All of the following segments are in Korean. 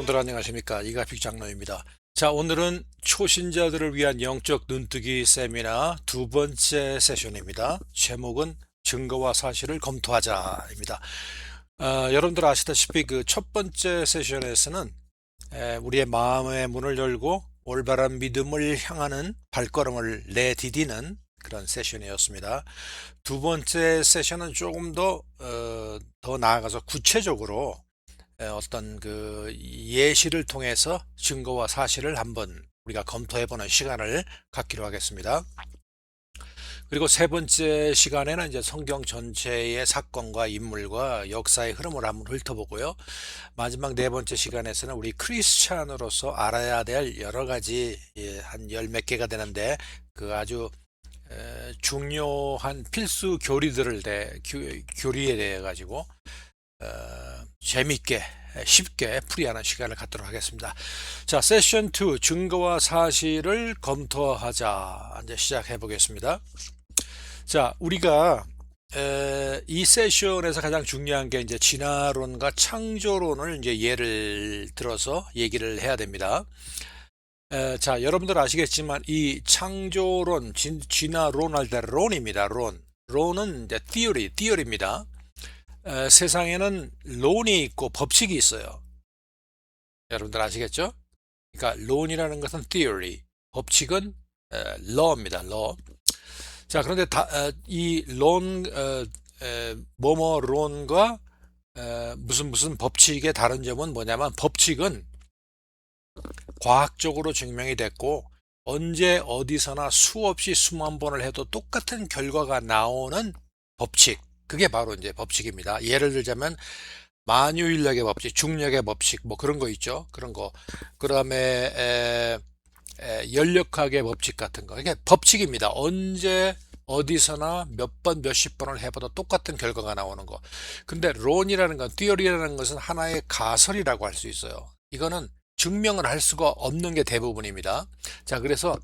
여러분들 안녕하십니까? 이가픽 장로입니다. 자, 오늘은 초신자들을 위한 영적 눈뜨기 세미나 두 번째 세션입니다. 제목은 증거와 사실을 검토하자입니다. 여러분들 아시다시피 그 첫 번째 세션에서는 우리의 마음의 문을 열고 올바른 믿음을 향하는 발걸음을 내디디는 그런 세션이었습니다. 두 번째 세션은 조금 더 나아가서 구체적으로 어떤 그 예시를 통해서 증거와 사실을 한번 우리가 검토해보는 시간을 갖기로 하겠습니다. 그리고 세 번째 시간에는 이제 성경 전체의 사건과 인물과 역사의 흐름을 한번 훑어보고요. 마지막 네 번째 시간에서는 우리 크리스찬으로서 알아야 될 여러 가지 한 열 몇 개가 되는데 그 아주 중요한 필수 교리에 대해 가지고 재밌게 쉽게 풀이하는 시간을 갖도록 하겠습니다. 자, 세션 2 증거와 사실을 검토하자 이제 시작해 보겠습니다. 자, 우리가 이 세션에서 가장 중요한 게 이제 진화론과 창조론을 이제 예를 들어서 얘기를 해야 됩니다. 자, 여러분들 아시겠지만 이 창조론, 진화론 할 때 론입니다. 론은 이제 theory입니다. 세상에는 론이 있고 법칙이 있어요. 여러분들 아시겠죠? 그러니까 론이라는 것은 theory, 법칙은 law입니다. law. 자, 그런데 이 론, 뭐뭐 론과 무슨 법칙의 다른 점은 뭐냐면 법칙은 과학적으로 증명이 됐고 언제 어디서나 수없이 수만 번을 해도 똑같은 결과가 나오는 법칙. 그게 바로 이제 법칙입니다. 예를 들자면 만유인력의 법칙, 중력의 법칙, 뭐 그런 거 있죠. 그런 거. 그 다음에 연력학의 법칙 같은 거. 이게 법칙입니다. 언제 어디서나 몇 번, 몇십 번을 해봐도 똑같은 결과가 나오는 거. 근데 론이라는 건, 띠어리라는 것은 하나의 가설이라고 할 수 있어요. 이거는 증명을 할 수가 없는 게 대부분입니다. 자, 그래서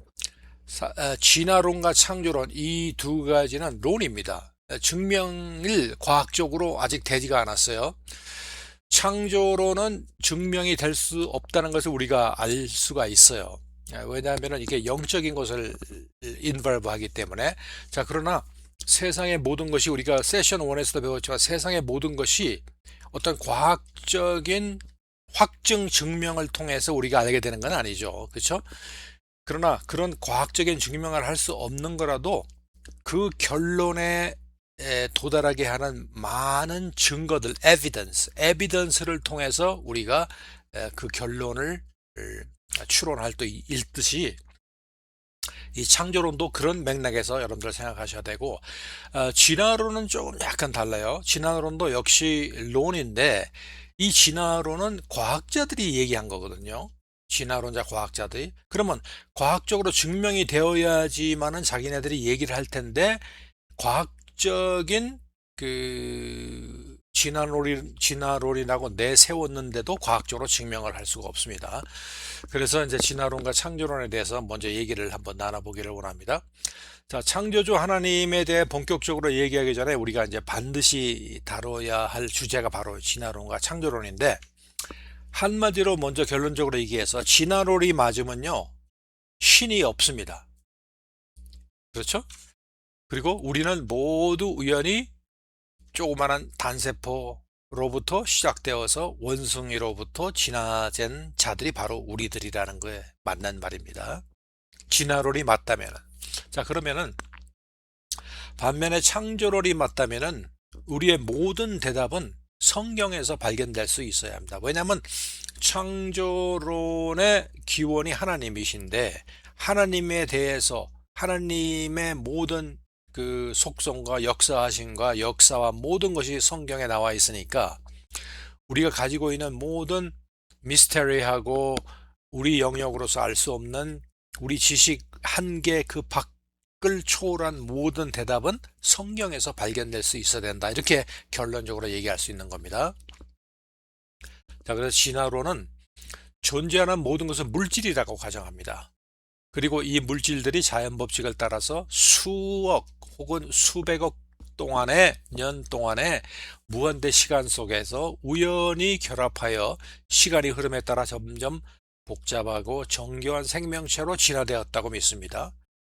진화론과 창조론 이 두 가지는 론입니다. 증명을 과학적으로 아직 되지가 않았어요. 창조론은 증명이 될 수 없다는 것을 우리가 알 수가 있어요. 왜냐하면 이게 영적인 것을 인벌브 하기 때문에. 자, 그러나 세상의 모든 것이 우리가 세션 1에서도 배웠지만 세상의 모든 것이 어떤 과학적인 확증 증명을 통해서 우리가 알게 되는 건 아니죠. 그렇죠? 그러나 그런 과학적인 증명을 할 수 없는 거라도 그 결론에 도달하게 하는 많은 증거들, 에비던스를 통해서 우리가 그 결론을 추론할 수 있듯이 이 창조론도 그런 맥락에서 여러분들 생각하셔야 되고, 진화론은 조금 약간 달라요. 진화론도 역시 론인데 이 진화론은 과학자들이 얘기한 거거든요. 진화론자 과학자들이. 그러면 과학적으로 증명이 되어야지만은 자기네들이 얘기를 할 텐데 과학적인 그 진화론이라고 내세웠는데도 과학적으로 증명을 할 수가 없습니다. 그래서 이제 진화론과 창조론에 대해서 먼저 얘기를 한번 나눠보기를 원합니다. 자, 창조주 하나님에 대해 본격적으로 얘기하기 전에 우리가 이제 반드시 다뤄야 할 주제가 바로 진화론과 창조론인데, 한마디로 먼저 결론적으로 얘기해서 진화론이 맞으면요, 신이 없습니다. 그렇죠? 그리고 우리는 모두 우연히 조그마한 단세포로부터 시작되어서 원숭이로부터 진화된 자들이 바로 우리들이라는 거에 맞는 말입니다. 진화론이 맞다면은. 자, 그러면은 반면에 창조론이 맞다면은 우리의 모든 대답은 성경에서 발견될 수 있어야 합니다. 왜냐하면 창조론의 기원이 하나님이신데 하나님에 대해서 하나님의 모든 그 속성과 역사하심과 역사와 모든 것이 성경에 나와 있으니까 우리가 가지고 있는 모든 미스테리하고 우리 영역으로서 알 수 없는 우리 지식 한계 그 밖을 초월한 모든 대답은 성경에서 발견될 수 있어야 된다. 이렇게 결론적으로 얘기할 수 있는 겁니다. 자, 그래서 진화론은 존재하는 모든 것을 물질이라고 가정합니다. 그리고 이 물질들이 자연 법칙을 따라서 수억 혹은 수백억 년 동안의 무한대 시간 속에서 우연히 결합하여 시간이 흐름에 따라 점점 복잡하고 정교한 생명체로 진화되었다고 믿습니다.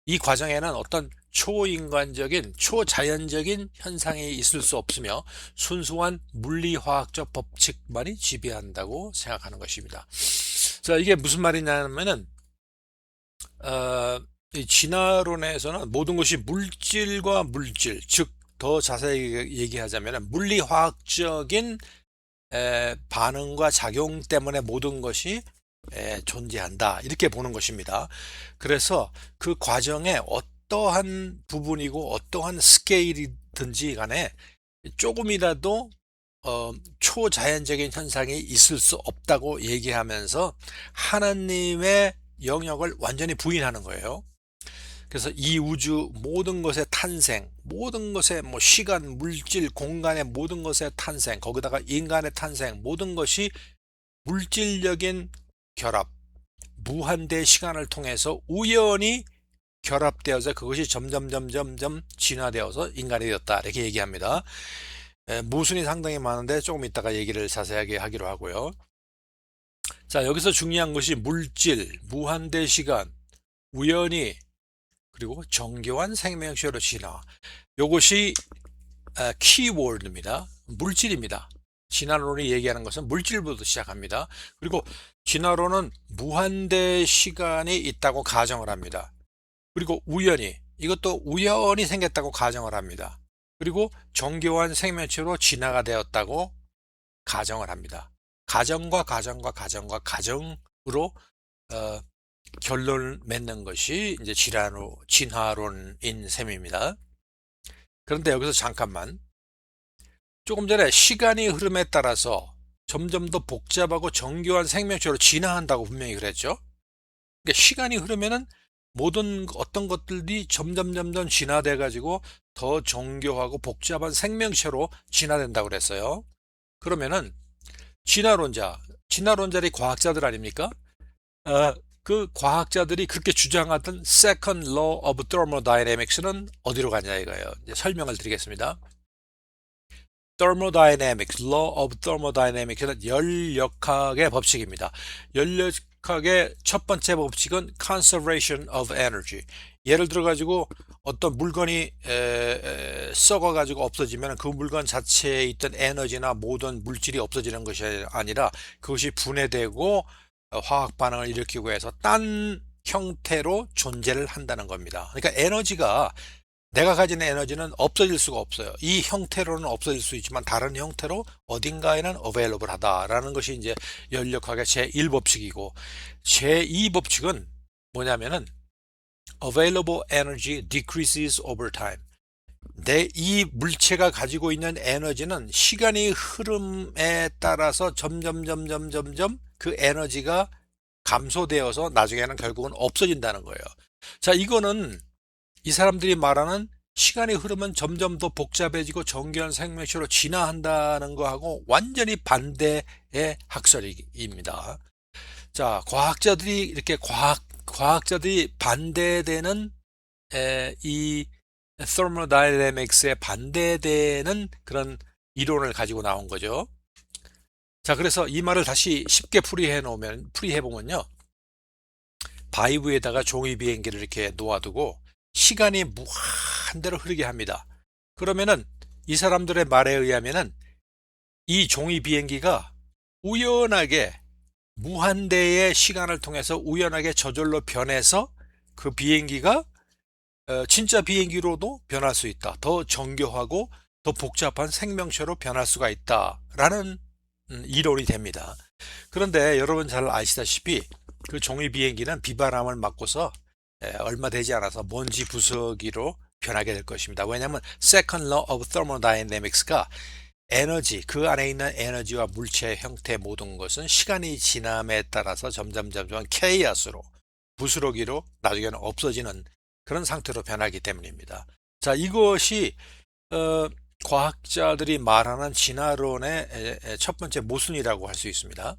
이 과정에는 어떤 초인간적인, 초자연적인 현상이 있을 수 없으며 순수한 물리화학적 법칙만이 지배한다고 생각하는 것입니다. 자, 이게 무슨 말이냐면은 이 진화론에서는 모든 것이 물질과 물질, 즉 더 자세히 얘기하자면 물리화학적인 반응과 작용 때문에 모든 것이 존재한다, 이렇게 보는 것입니다. 그래서 그 과정에 어떠한 부분이고 어떠한 스케일이든지 간에 조금이라도 초자연적인 현상이 있을 수 없다고 얘기하면서 하나님의 영역을 완전히 부인하는 거예요. 그래서 이 우주 모든 것의 탄생, 모든 것의 뭐 시간, 물질, 공간의 모든 것의 탄생, 거기다가 인간의 탄생, 모든 것이 물질적인 결합, 무한대의 시간을 통해서 우연히 결합되어서 그것이 점점 진화되어서 인간이 되었다, 이렇게 얘기합니다. 모순이 상당히 많은데 조금 이따가 얘기를 자세하게 하기로 하고요. 자, 여기서 중요한 것이 물질, 무한대 시간, 우연히, 그리고 정교한 생명체로 진화. 이것이 키워드입니다. 물질입니다. 진화론이 얘기하는 것은 물질부터 시작합니다. 그리고 진화론은 무한대 시간이 있다고 가정을 합니다. 그리고 우연히, 이것도 우연히 생겼다고 가정을 합니다. 그리고 정교한 생명체로 진화가 되었다고 가정을 합니다. 가정과 가정으로 결론을 맺는 것이 이제 진화론인 셈입니다. 그런데 여기서 잠깐만, 조금 전에 시간이 흐름에 따라서 점점 더 복잡하고 정교한 생명체로 진화한다고 분명히 그랬죠. 그러니까 시간이 흐르면은 모든 어떤 것들이 점점 진화돼 가지고 더 정교하고 복잡한 생명체로 진화된다고 그랬어요. 그러면은 진화론자들이 과학자들 아닙니까? 그 과학자들이 그렇게 주장하던 Second Law of Thermodynamics는 어디로 가냐 이거예요. 이제 설명을 드리겠습니다. Law of Thermodynamics는 열역학의 법칙입니다. 열역학의 첫 번째 법칙은 Conservation of Energy. 예를 들어 가지고 어떤 물건이 썩어 가지고 없어지면 그 물건 자체에 있던 에너지나 모든 물질이 없어지는 것이 아니라 그것이 분해되고 화학 반응을 일으키고 해서 딴 형태로 존재를 한다는 겁니다. 그러니까 내가 가진 에너지는 없어질 수가 없어요. 이 형태로는 없어질 수 있지만 다른 형태로 어딘가에는 available 하다라는 것이 이제 열역학의 제1법칙이고, 제2법칙은 뭐냐면은 available energy decreases over time. 이 물체가 가지고 있는 에너지는 시간의 흐름에 따라서 점점 그 에너지가 감소되어서 나중에는 결국은 없어진다는 거예요. 자, 이거는 이 사람들이 말하는 시간이 흐르면 점점 더 복잡해지고 정교한 생명체로 진화한다는 거하고 완전히 반대의 학설입니다. 자, 과학자들이 반대되는 이 thermodynamics에 반대되는 그런 이론을 가지고 나온 거죠. 자, 그래서 이 말을 다시 쉽게 풀이해보면요. 바이브에다가 종이 비행기를 이렇게 놓아두고 시간이 무한대로 흐르게 합니다. 그러면은 이 사람들의 말에 의하면은 이 종이 비행기가 우연하게 무한대의 시간을 통해서 우연하게 저절로 변해서 그 비행기가 진짜 비행기로도 변할 수 있다. 더 정교하고 더 복잡한 생명체로 변할 수가 있다라는 이론이 됩니다. 그런데 여러분 잘 아시다시피 그 종이 비행기는 비바람을 맞고서 얼마 되지 않아서 먼지 부스러기로 변하게 될 것입니다. 왜냐하면 Second Law of Thermodynamics가 그 안에 있는 에너지와 물체의 형태 모든 것은 시간이 지남에 따라서 점점 케이오스로, 부스러기로 나중에는 없어지는 그런 상태로 변하기 때문입니다. 자, 이것이 과학자들이 말하는 진화론의 첫 번째 모순이라고 할 수 있습니다.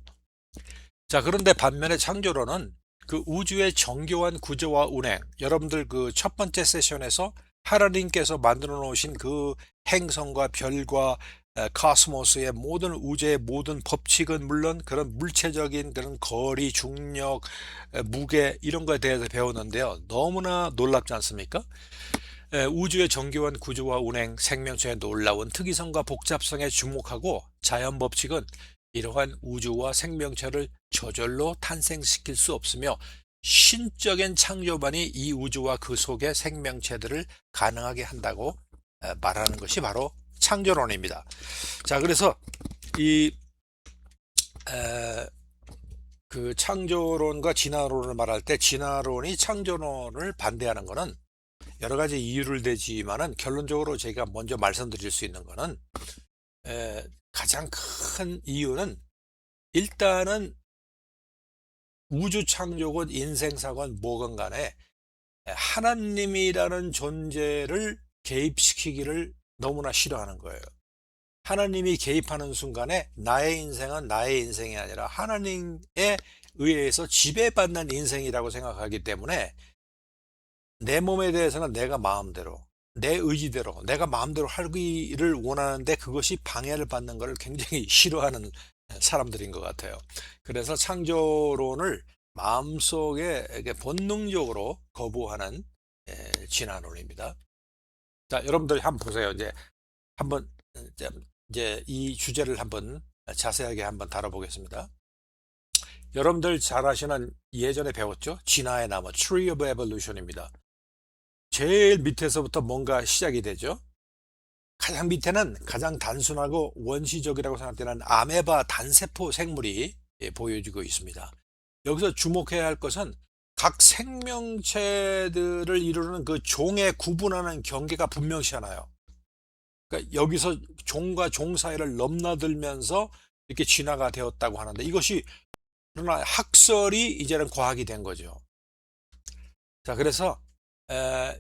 자, 그런데 반면에 창조론은 그 우주의 정교한 구조와 운행, 여러분들 그 첫 번째 세션에서 하나님께서 만들어 놓으신 그 행성과 별과 카스모스의 모든 우주의 모든 법칙은 물론 그런 물체적인 그런 거리, 중력, 무게 이런 거에 대해서 배웠는데요. 너무나 놀랍지 않습니까? 우주의 정교한 구조와 운행, 생명체의 놀라운 특이성과 복잡성에 주목하고 자연 법칙은 이러한 우주와 생명체를 저절로 탄생시킬 수 없으며 신적인 창조만이 이 우주와 그 속의 생명체들을 가능하게 한다고 말하는 것이 바로 창조론입니다. 자, 그래서 이 그 창조론과 진화론을 말할 때 진화론이 창조론을 반대하는 것은 여러 가지 이유를 대지만은 결론적으로 제가 먼저 말씀드릴 수 있는 것은 가장 큰 이유는 일단은 우주 창조건 인생사건 뭐건 간에 하나님이라는 존재를 개입시키기를 너무나 싫어하는 거예요. 하나님이 개입하는 순간에 나의 인생은 나의 인생이 아니라 하나님에 의해서 지배받는 인생이라고 생각하기 때문에 내 몸에 대해서는 내가 마음대로, 내 의지대로, 내가 마음대로 하기를 원하는데 그것이 방해를 받는 것을 굉장히 싫어하는 사람들인 것 같아요. 그래서 창조론을 마음속에 이렇게 본능적으로 거부하는 진화론입니다. 자, 여러분들 한번 보세요. 이제 한번 이제 이 주제를 한번 자세하게 한번 다뤄보겠습니다. 여러분들 잘 아시는 예전에 배웠죠? 진화의 나무, Tree of Evolution입니다. 제일 밑에서부터 뭔가 시작이 되죠. 가장 밑에는 가장 단순하고 원시적이라고 생각되는 아메바 단세포 생물이 보여지고 있습니다. 여기서 주목해야 할 것은 각 생명체들을 이루는 그 종에 구분하는 경계가 분명치 않아요. 그러니까 여기서 종과 종 사이를 넘나들면서 이렇게 진화가 되었다고 하는데 이것이 그러나 학설이 이제는 과학이 된 거죠. 자, 그래서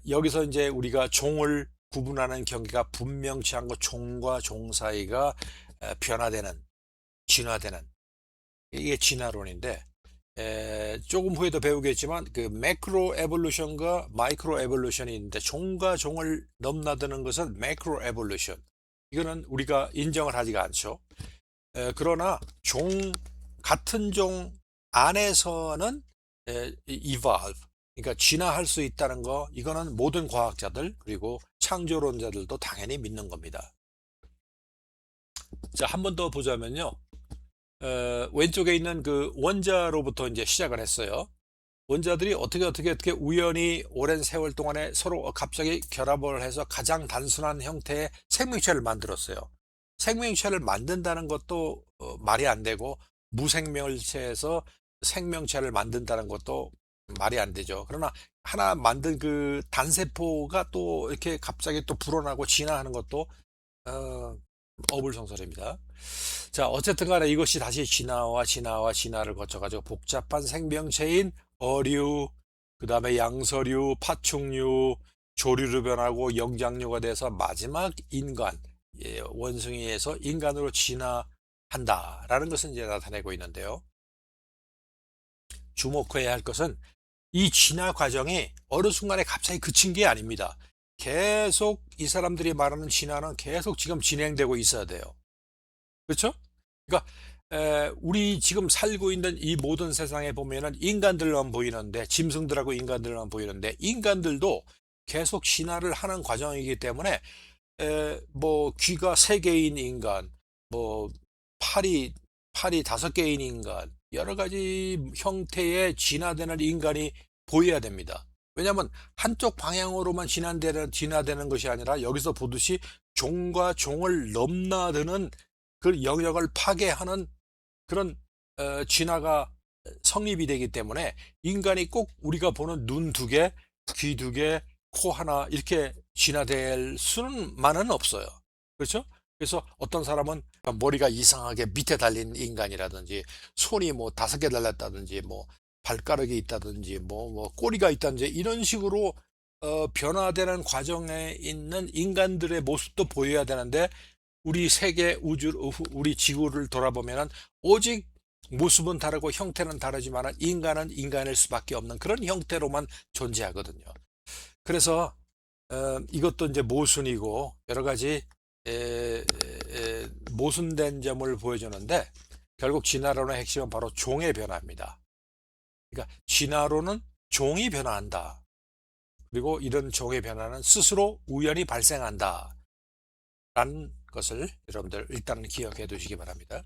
여기서 이제 우리가 종을 구분하는 경계가 분명치 않고 종과 종 사이가 변화되는, 진화되는 이게 진화론인데 조금 후에도 배우겠지만 그 매크로 에볼루션과 마이크로 에볼루션이 있는데 종과 종을 넘나드는 것은 매크로 에볼루션. 이거는 우리가 인정을 하지가 않죠. 그러나 같은 종 안에서는 evolve, 그러니까 진화할 수 있다는 거, 이거는 모든 과학자들 그리고 창조론자들도 당연히 믿는 겁니다. 자, 한 번 더 보자면요. 왼쪽에 있는 그 원자로부터 이제 시작을 했어요. 원자들이 어떻게 우연히 오랜 세월 동안에 서로 갑자기 결합을 해서 가장 단순한 형태의 생명체를 만들었어요. 생명체를 만든다는 것도 말이 안 되고 무생명체에서 생명체를 만든다는 것도 말이 안 되죠. 그러나 하나 만든 그 단세포가 또 이렇게 갑자기 또 불어나고 진화하는 것도 어불성설입니다. 자, 어쨌든 간에 이것이 다시 진화를 거쳐가지고 복잡한 생명체인 어류, 그 다음에 양서류, 파충류, 조류로 변하고 영장류가 돼서 마지막 인간, 원숭이에서 인간으로 진화한다라는 것을 이제 나타내고 있는데요. 주목해야 할 것은 이 진화 과정이 어느 순간에 갑자기 그친 게 아닙니다. 계속 이 사람들이 말하는 진화는 계속 지금 진행되고 있어야 돼요. 그렇죠? 그러니까 우리 지금 살고 있는 이 모든 세상에 보면은 인간들만 보이는데 짐승들하고 인간들만 보이는데 인간들도 계속 진화를 하는 과정이기 때문에 뭐 귀가 3개인 인간, 뭐 팔이 5개인 인간, 여러 가지 형태의 진화되는 인간이 보여야 됩니다. 왜냐하면 한쪽 방향으로만 진화되는 것이 아니라 여기서 보듯이 종과 종을 넘나드는 그 영역을 파괴하는 그런 진화가 성립이 되기 때문에 인간이 꼭 우리가 보는 눈 2개, 귀 2개, 코 하나 이렇게 진화될 수는만은 없어요. 그렇죠? 그래서 어떤 사람은 머리가 이상하게 밑에 달린 인간이라든지 손이 뭐 5개 달렸다든지 뭐 발가락이 있다든지 뭐 꼬리가 있다든지 이런 식으로 변화되는 과정에 있는 인간들의 모습도 보여야 되는데 우리 세계 우리 지구를 돌아보면은 오직 모습은 다르고 형태는 다르지만 인간은 인간일 수밖에 없는 그런 형태로만 존재하거든요. 그래서 이것도 이제 모순이고 여러 가지 모순된 점을 보여주는데 결국 진화론의 핵심은 바로 종의 변화입니다. 그러니까 진화론은 종이 변화한다. 그리고 이런 종의 변화는 스스로 우연히 발생한다. 라는 것을 여러분들 일단 기억해 두시기 바랍니다.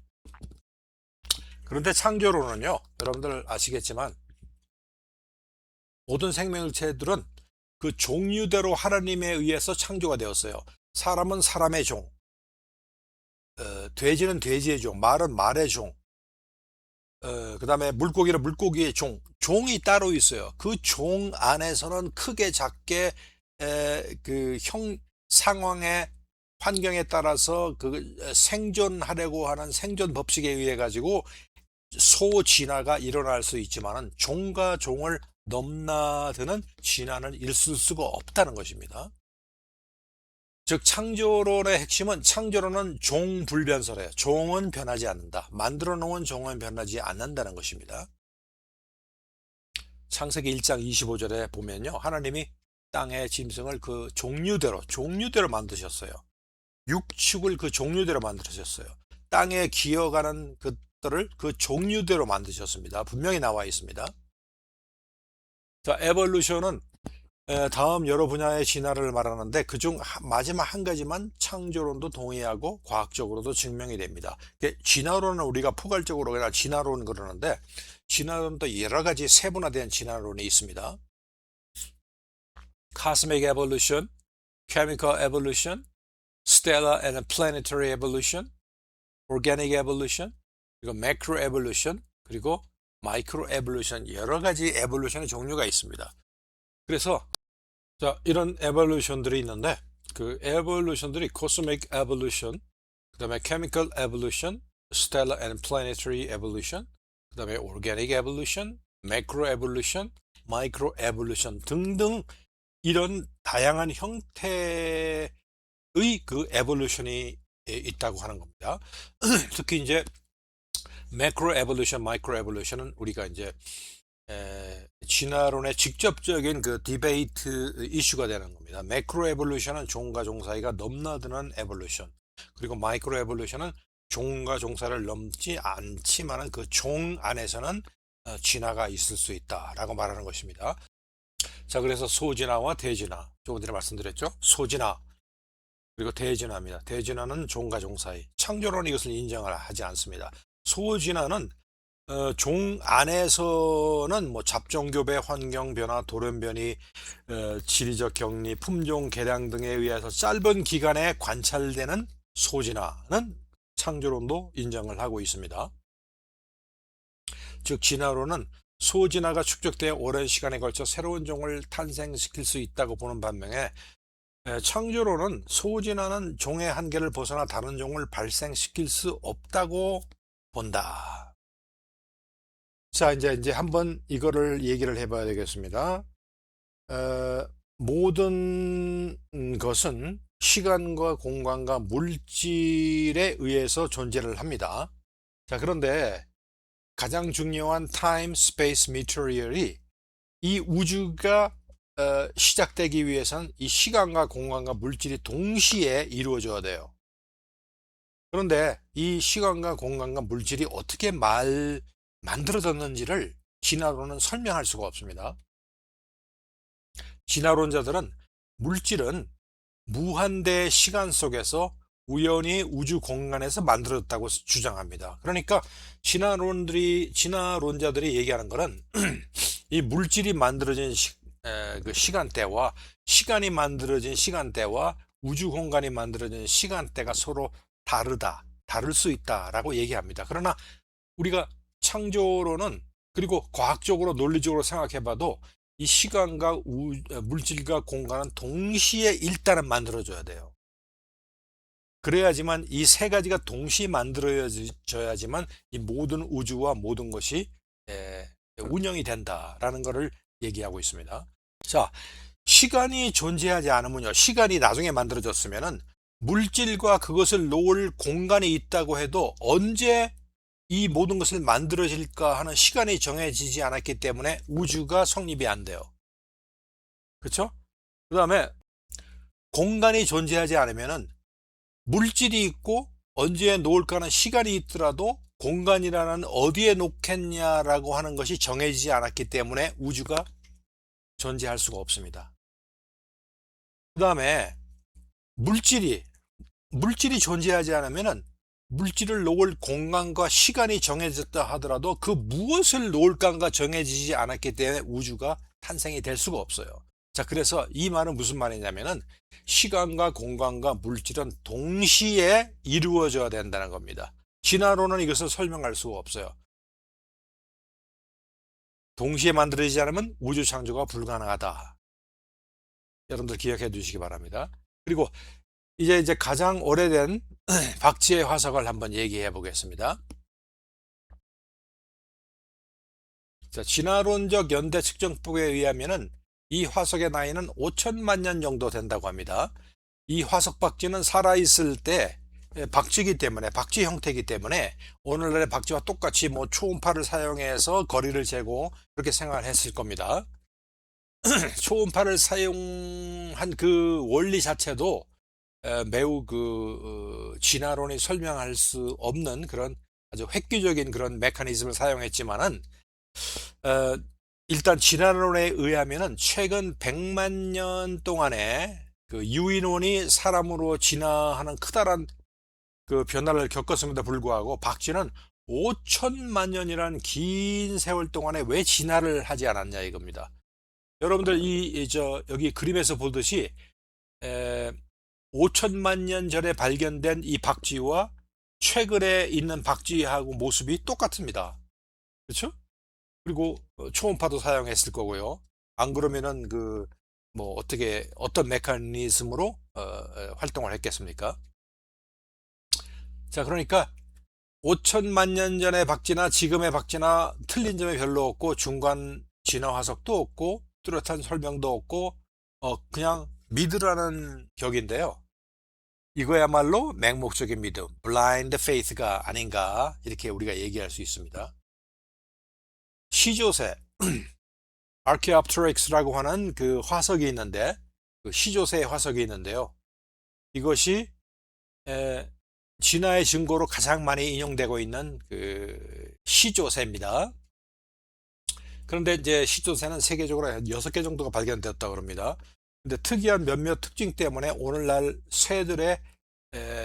그런데 창조론은요, 여러분들 아시겠지만 모든 생명체들은 그 종류대로 하나님에 의해서 창조가 되었어요. 사람은 사람의 종, 돼지는 돼지의 종, 말은 말의 종, 그 다음에 물고기는 물고기의 종, 종이 따로 있어요. 그 종 안에서는 크게 작게 상황의 환경에 따라서 그 생존하려고 하는 생존 법칙에 의해 가지고 소진화가 일어날 수 있지만은 종과 종을 넘나드는 진화는 있을 수가 없다는 것입니다. 즉 창조론의 핵심은 창조론은 종불변설이에요. 종은 변하지 않는다. 만들어 놓은 종은 변하지 않는다는 것입니다. 창세기 1장 25절에 보면요. 하나님이 땅의 짐승을 그 종류대로 만드셨어요. 육축을 그 종류대로 만드셨어요. 땅에 기어가는 것들을 그 종류대로 만드셨습니다. 분명히 나와 있습니다. 자, 에볼루션은 다음 여러 분야의 진화를 말하는데 그중 마지막 한 가지만 창조론도 동의하고 과학적으로도 증명이 됩니다. 진화론은 우리가 포괄적으로 그냥 진화론 그러는데 진화론도 여러 가지 세분화된 진화론이 있습니다. Cosmic Evolution, Chemical Evolution, Stellar and Planetary Evolution, Organic Evolution, 그리고 Macro Evolution, 그리고 Micro Evolution 여러 가지 에볼루션의 종류가 있습니다. 그래서 자, 이런 에볼루션들이 있는데 그 에볼루션들이 Cosmic Evolution, 그 다음에 Chemical Evolution, Stellar and Planetary Evolution, 그 다음에 Organic Evolution, Macro Evolution, Micro Evolution 등등 이런 다양한 형태의 그 에볼루션이 있다고 하는 겁니다. 특히 이제 매크로 에볼루션, 마이크로 에볼루션은 우리가 이제 진화론의 직접적인 그 디베이트 이슈가 되는 겁니다. 매크로 에볼루션은 종과 종 사이가 넘나드는 에볼루션, 그리고 마이크로 에볼루션은 종과 종사를 넘지 않지만은 그 종 안에서는 진화가 있을 수 있다라고 말하는 것입니다. 자, 그래서 소진화와 대진화, 조금 전에 말씀드렸죠. 소진화 그리고 대진화입니다. 대진화는 종과 종 사이. 창조론은 이것을 인정을 하지 않습니다. 소진화는 종 안에서는 뭐 잡종교배, 환경 변화, 돌연 변이, 지리적 격리, 품종 개량 등에 의해서 짧은 기간에 관찰되는 소진화는 창조론도 인정을 하고 있습니다. 즉 진화론은 소진화가 축적되어 오랜 시간에 걸쳐 새로운 종을 탄생시킬 수 있다고 보는 반면에 창조론은 소진화는 종의 한계를 벗어나 다른 종을 발생시킬 수 없다고 본다. 자, 이제 한번 이거를 얘기를 해봐야 되겠습니다. 모든 것은 시간과 공간과 물질에 의해서 존재를 합니다. 자, 그런데 가장 중요한 타임, 스페이스, 미터리얼이 이 우주가 시작되기 위해서는 이 시간과 공간과 물질이 동시에 이루어져야 돼요. 그런데 이 시간과 공간과 물질이 어떻게 만들어졌는지를 진화론은 설명할 수가 없습니다. 진화론자들은 물질은 무한대 시간 속에서 우연히 우주 공간에서 만들어졌다고 주장합니다. 그러니까 진화론자들이 얘기하는 것은 이 물질이 만들어진 그 시간대와 시간이 만들어진 시간대와 우주 공간이 만들어진 시간대가 서로 다를 수 있다라고 얘기합니다. 그러나 우리가 창조론은 그리고 과학적으로 논리적으로 생각해봐도 이 시간과 물질과 공간은 동시에 일단은 만들어져야 돼요. 그래야지만 이 세 가지가 동시에 만들어져야지만 이 모든 우주와 모든 것이 운영이 된다라는 것을 얘기하고 있습니다. 자, 시간이 존재하지 않으면요, 시간이 나중에 만들어졌으면은 물질과 그것을 놓을 공간이 있다고 해도 언제 이 모든 것을 만들어질까 하는 시간이 정해지지 않았기 때문에 우주가 성립이 안 돼요. 그렇죠? 그 다음에 공간이 존재하지 않으면은 물질이 있고 언제 놓을까는 시간이 있더라도 공간이라는 어디에 놓겠냐라고 하는 것이 정해지지 않았기 때문에 우주가 존재할 수가 없습니다. 그 다음에 물질이 존재하지 않으면은 물질을 놓을 공간과 시간이 정해졌다 하더라도 그 무엇을 놓을까가 정해지지 않았기 때문에 우주가 탄생이 될 수가 없어요. 자, 그래서 이 말은 무슨 말이냐면은 시간과 공간과 물질은 동시에 이루어져야 된다는 겁니다. 진화론은 이것을 설명할 수가 없어요. 동시에 만들어지지 않으면 우주 창조가 불가능하다. 여러분들 기억해 두시기 바랍니다. 그리고 이제 가장 오래된 박쥐의 화석을 한번 얘기해 보겠습니다. 자, 진화론적 연대 측정법에 의하면은 이 화석의 나이는 5천만 년 정도 된다고 합니다. 이 화석 박쥐는 살아있을 때 박쥐이기 때문에, 박쥐 형태이기 때문에 오늘날의 박쥐와 똑같이 뭐 초음파를 사용해서 거리를 재고 그렇게 생활을 했을 겁니다. 초음파를 사용한 그 원리 자체도 매우 진화론이 설명할 수 없는 그런 아주 획기적인 그런 메커니즘을 사용했지만은 일단 진화론에 의하면은 최근 100만 년 동안에 그 유인원이 사람으로 진화하는 커다란 그 변화를 겪었음에도 불구하고 박쥐는 5천만 년이라는 긴 세월 동안에 왜 진화를 하지 않았냐 이겁니다. 여러분들 여기 그림에서 보듯이 5천만 년 전에 발견된 이 박쥐와 최근에 있는 박쥐하고 모습이 똑같습니다. 그렇죠? 그리고 초음파도 사용했을 거고요. 안 그러면은 뭐 어떤 메커니즘으로 활동을 했겠습니까? 자, 그러니까 5천만 년 전의 박쥐나 지금의 박쥐나 틀린 점이 별로 없고 중간 진화 화석도 없고 뚜렷한 설명도 없고 그냥 믿으라는 격인데요. 이거야말로 맹목적인 믿음, blind faith가 아닌가 이렇게 우리가 얘기할 수 있습니다. 시조새, Archaeopteryx라고 하는 그 화석이 있는데 그 시조새 화석이 있는데요. 이것이 진화의 증거로 가장 많이 인용되고 있는 그 시조새입니다. 그런데 이제 시조새는 세계적으로 6개 정도가 발견되었다고 합니다. 근데 특이한 몇몇 특징 때문에 오늘날 새들의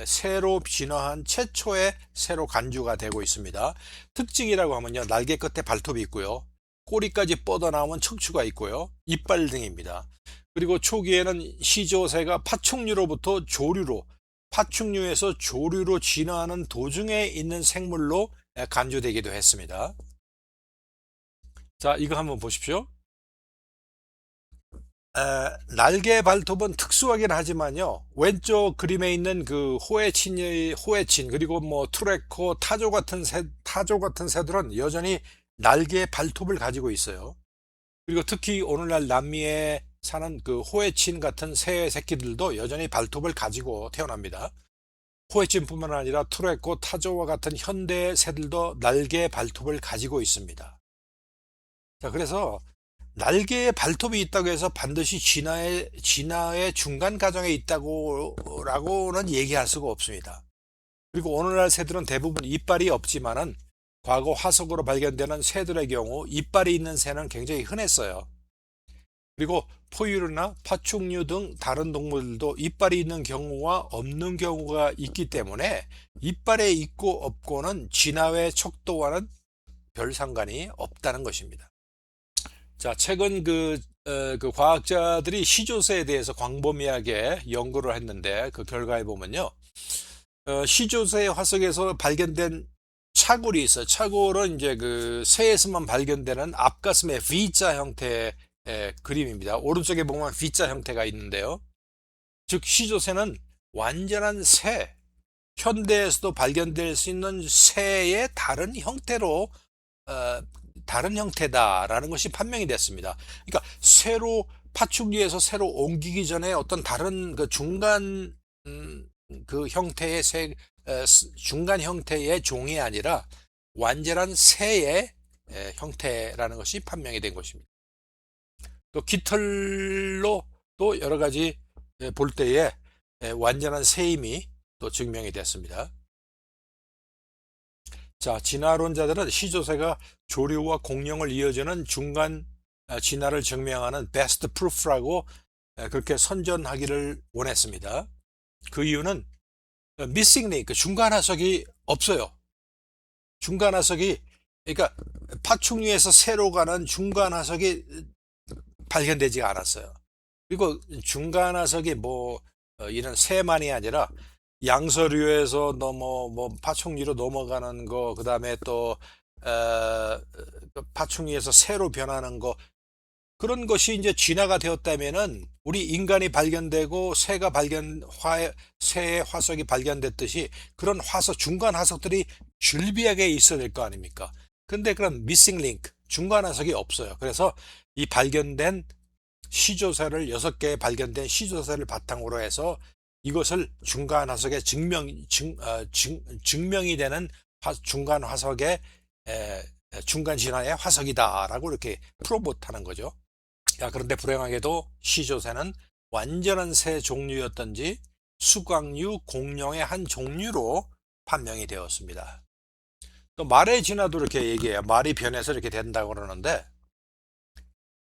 새로 진화한 최초의 새로 간주가 되고 있습니다. 특징이라고 하면요. 날개 끝에 발톱이 있고요. 꼬리까지 뻗어나오면 척추가 있고요. 이빨 등입니다. 그리고 초기에는 시조새가 파충류로부터 조류로, 파충류에서 조류로 진화하는 도중에 있는 생물로 간주되기도 했습니다. 자, 이거 한번 보십시오. 날개 발톱은 특수하긴 하지만요. 왼쪽 그림에 있는 그 호해친 그리고 뭐 투레코, 타조 같은 새들은 여전히 날개 발톱을 가지고 있어요. 그리고 특히 오늘날 남미에 사는 그 호해친 같은 새 새끼들도 여전히 발톱을 가지고 태어납니다. 호해친뿐만 아니라 투레코, 타조와 같은 현대 새들도 날개 발톱을 가지고 있습니다. 자, 그래서 날개에 발톱이 있다고 해서 반드시 진화의 중간 과정에 있다고라고는 얘기할 수가 없습니다. 그리고 오늘날 새들은 대부분 이빨이 없지만은 과거 화석으로 발견되는 새들의 경우 이빨이 있는 새는 굉장히 흔했어요. 그리고 포유류나 파충류 등 다른 동물들도 이빨이 있는 경우와 없는 경우가 있기 때문에 이빨에 있고 없고는 진화의 척도와는 별 상관이 없다는 것입니다. 자, 최근 그 과학자들이 시조새에 대해서 광범위하게 연구를 했는데 그 결과에 보면요. 시조새 화석에서 발견된 차골이 있어요. 차골은 이제 그 새에서만 발견되는 앞가슴의 V자 형태의 그림입니다. 오른쪽에 보면 V자 형태가 있는데요. 즉, 시조새는 완전한 새, 현대에서도 발견될 수 있는 새의 다른 형태다라는 것이 판명이 됐습니다. 그러니까 파충류에서 새로 옮기기 전에 어떤 다른 그 중간 그 형태의 중간 형태의 종이 아니라 완전한 새의 형태라는 것이 판명이 된 것입니다. 또 깃털로 또 여러 가지 볼 때에 완전한 세임이 또 증명이 됐습니다. 자, 진화론자들은 시조새가 조류와 공룡을 이어주는 중간 진화를 증명하는 베스트 프루프라고 그렇게 선전하기를 원했습니다. 그 이유는 미싱 링크, 중간 화석이 없어요. 중간 화석이, 그러니까 파충류에서 새로 가는 중간 화석이 발견되지 않았어요. 그리고 중간 화석이 뭐 이런 새만이 아니라 양서류에서 넘어 뭐 파충류로 넘어가는 거, 그다음에 또 파충류에서 새로 변하는 거, 그런 것이 이제 진화가 되었다면은 우리 인간이 발견되고 새의 화석이 발견됐듯이 그런 화석, 중간 화석들이 줄비하게 있어야 될 거 아닙니까? 근데 그런 미싱 링크, 중간 화석이 없어요. 그래서 이 발견된 시조새를 6개 발견된 시조새를 바탕으로 해서 이것을 중간 화석의 증명이 되는 중간 화석의 중간 진화의 화석이다라고 이렇게 프로모트하는 거죠. 자, 그런데 불행하게도 시조새는 완전한 새 종류였던지 수각류 공룡의 한 종류로 판명이 되었습니다. 또 말의 진화도 이렇게 얘기해요. 말이 변해서 이렇게 된다고 그러는데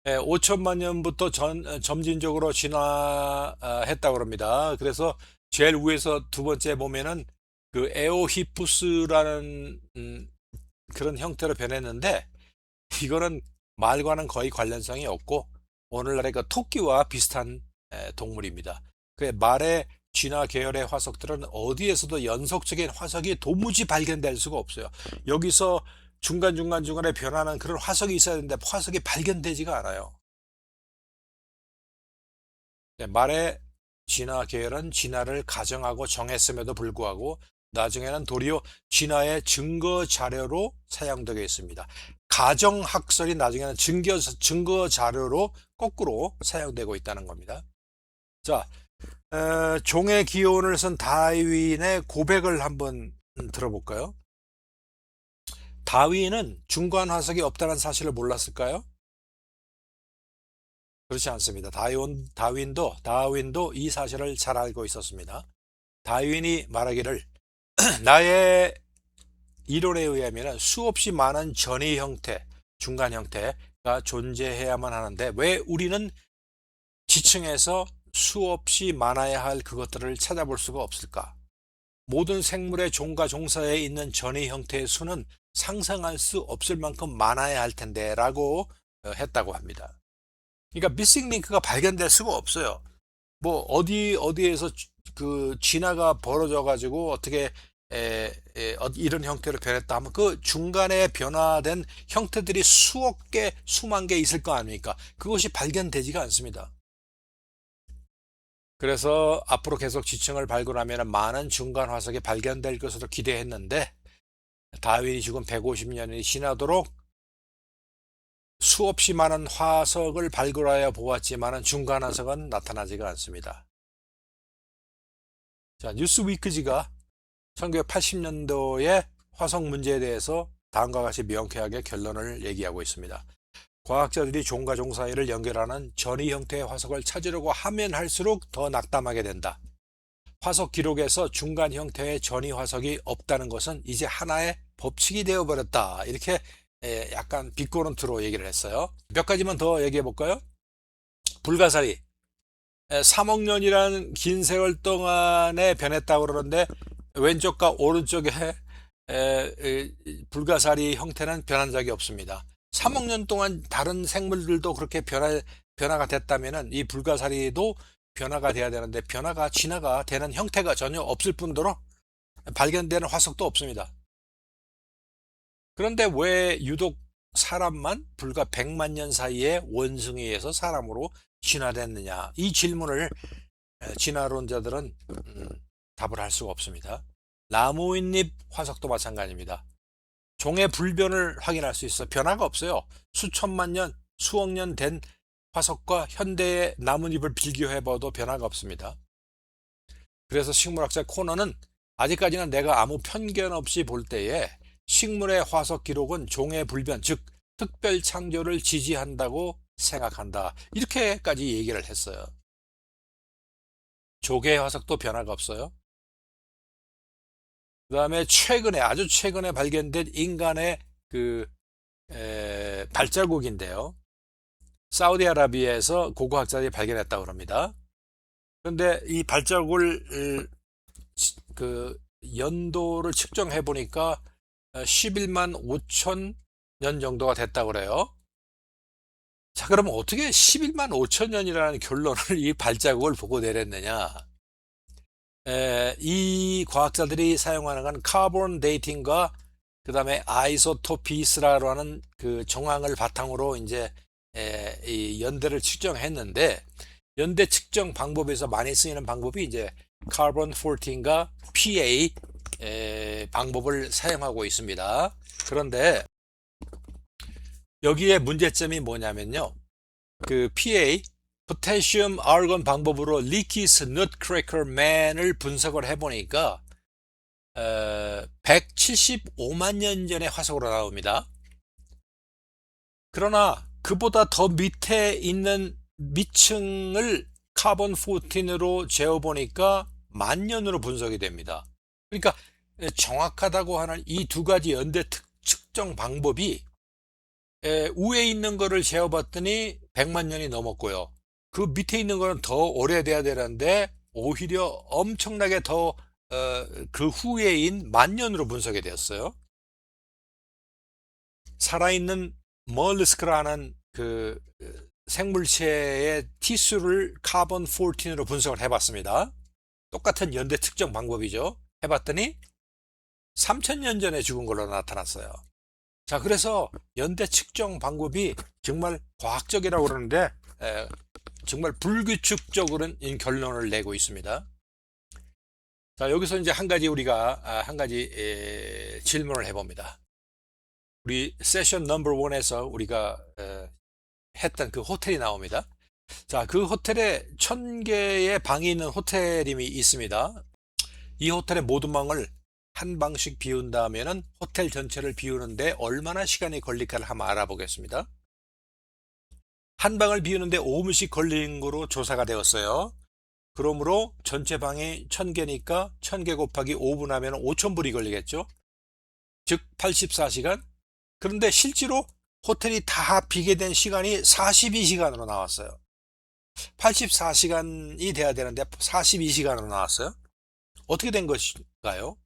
5천만 년부터 점진적으로 진화했다고 합니다. 그래서 제일 위에서 두 번째 보면은 그 에오히푸스라는 그런 형태로 변했는데 이거는 말과는 거의 관련성이 없고 오늘날의 그 토끼와 비슷한 동물입니다. 그 말의 진화 계열의 화석들은 어디에서도 연속적인 화석이 도무지 발견될 수가 없어요. 여기서 중간에 변하는 그런 화석이 있어야 되는데 화석이 발견되지가 않아요. 말의 진화 계열은 진화를 가정하고 정했음에도 불구하고 나중에는 도리어 진화의 증거 자료로 사용되고 있습니다. 가정학설이 나중에는 증거 자료로 거꾸로 사용되고 있다는 겁니다. 자, 종의 기원을 쓴 다윈의 고백을 한번 들어볼까요? 다윈은 중간 화석이 없다는 사실을 몰랐을까요? 그렇지 않습니다. 다윈도 이 사실을 잘 알고 있었습니다. 다윈이 말하기를 나의 이론에 의하면 수없이 많은 전이 형태, 중간 형태가 존재해야만 하는데 왜 우리는 지층에서 수없이 많아야 할 그것들을 찾아볼 수가 없을까? 모든 생물의 종과 종사에 있는 전이 형태의 수는 상상할 수 없을 만큼 많아야 할 텐데 라고 했다고 합니다. 그러니까 미싱 링크가 발견될 수가 없어요. 뭐 어디에서 그 진화가 벌어져 가지고 어떻게 이런 형태로 변했다 하면 그 중간에 변화된 형태들이 수억 개, 수만 개 있을 거 아닙니까? 그것이 발견되지가 않습니다. 그래서 앞으로 계속 지층을 발굴하면 많은 중간 화석이 발견될 것으로 기대했는데 다윈이 죽은 150년이 지나도록 수없이 많은 화석을 발굴하여 보았지만 중간 화석은 나타나지가 않습니다. 자, 뉴스위크지가 1980년도의 화석 문제에 대해서 다음과 같이 명쾌하게 결론을 얘기하고 있습니다. 과학자들이 종과 종 사이를 연결하는 전이 형태의 화석을 찾으려고 하면 할수록 더 낙담하게 된다. 화석 기록에서 중간 형태의 전이 화석이 없다는 것은 이제 하나의 법칙이 되어버렸다. 이렇게 약간 빅코런트로 얘기를 했어요. 몇 가지만 더 얘기해 볼까요? 불가사리. 3억 년이라는 긴 세월 동안에 변했다고 그러는데 왼쪽과 오른쪽에 불가사리 형태는 변한 적이 없습니다. 3억 년 동안 다른 생물들도 그렇게 변화가 됐다면은 이 불가사리도 변화가 돼야 되는데 진화가 되는 형태가 전혀 없을 뿐더러 발견되는 화석도 없습니다. 그런데 왜 유독 사람만 불과 100만 년 사이에 원숭이에서 사람으로 진화됐느냐? 이 질문을 진화론자들은 답을 할 수가 없습니다. 나무윗잎 화석도 마찬가지입니다. 종의 불변을 확인할 수 있어 변화가 없어요. 수천만 년, 수억 년 된 화석과 현대의 나뭇잎을 비교해봐도 변화가 없습니다. 그래서 식물학자 코너는 아직까지는 내가 아무 편견 없이 볼 때에 식물의 화석 기록은 종의 불변, 즉 특별 창조를 지지한다고 생각한다. 이렇게까지 얘기를 했어요. 조개 화석도 변화가 없어요. 그 다음에 최근에, 아주 최근에 발견된 인간의 그, 발자국인데요. 사우디아라비아에서 고고학자들이 발견했다고 합니다. 그런데 이 발자국을, 그, 연도를 측정해 보니까 11만 5천 년 정도가 됐다고 그래요. 자, 그러면 어떻게 11만 5천 년이라는 결론을 이 발자국을 보고 내렸느냐? 이 과학자들이 사용하는 건 카본 데이팅과 그다음에 아이소토피스라고 하는 그 정황을 바탕으로 이제 이 연대를 측정했는데 연대 측정 방법에서 많이 쓰이는 방법이 이제 카본 14과 PA 방법을 사용하고 있습니다. 그런데 여기에 문제점이 뭐냐면요. 그 PA 포타시움 아르곤 방법으로 리키스 넛크래커 맨을 분석을 해보니까 175만 년 전의 화석으로 나옵니다. 그러나 그보다 더 밑에 있는 미층을 카본 14으로 재어보니까 만 년으로 분석이 됩니다. 그러니까 정확하다고 하는 이 두 가지 연대 측정 방법이 위에 있는 거를 재어봤더니 100만 년이 넘었고요. 그 밑에 있는 거는 더 오래돼야 되는데 오히려 엄청나게 더 그 후에인 만년으로 분석이 되었어요. 살아있는 mollusk라는 그 생물체의 티수를 카본 14으로 분석을 해봤습니다. 똑같은 연대 측정 방법이죠. 해봤더니 3,000년 전에 죽은 걸로 나타났어요. 자, 그래서 연대 측정 방법이 정말 과학적이라고 그러는데 정말 불규칙적으로 결론을 내고 있습니다. 자, 여기서 이제 한 가지 우리가 한 가지 질문을 해봅니다. 우리 세션 넘버 1에서 우리가 했던 그 호텔이 나옵니다. 자, 그 호텔에 1,000개의 방이 있는 호텔이 있습니다. 이 호텔의 모든 방을 한 방씩 비운다면은 호텔 전체를 비우는데 얼마나 시간이 걸릴까를 한번 알아보겠습니다. 한 방을 비우는데 5분씩 걸리는 거로 조사가 되었어요. 그러므로 전체 방이 1,000개니까 1,000개 곱하기 5분 하면 5,000분이 걸리겠죠. 즉 84시간. 그런데 실제로 호텔이 다 비게 된 시간이 42시간으로 나왔어요. 84시간이 돼야 되는데 42시간으로 나왔어요. 어떻게 된 것일까요?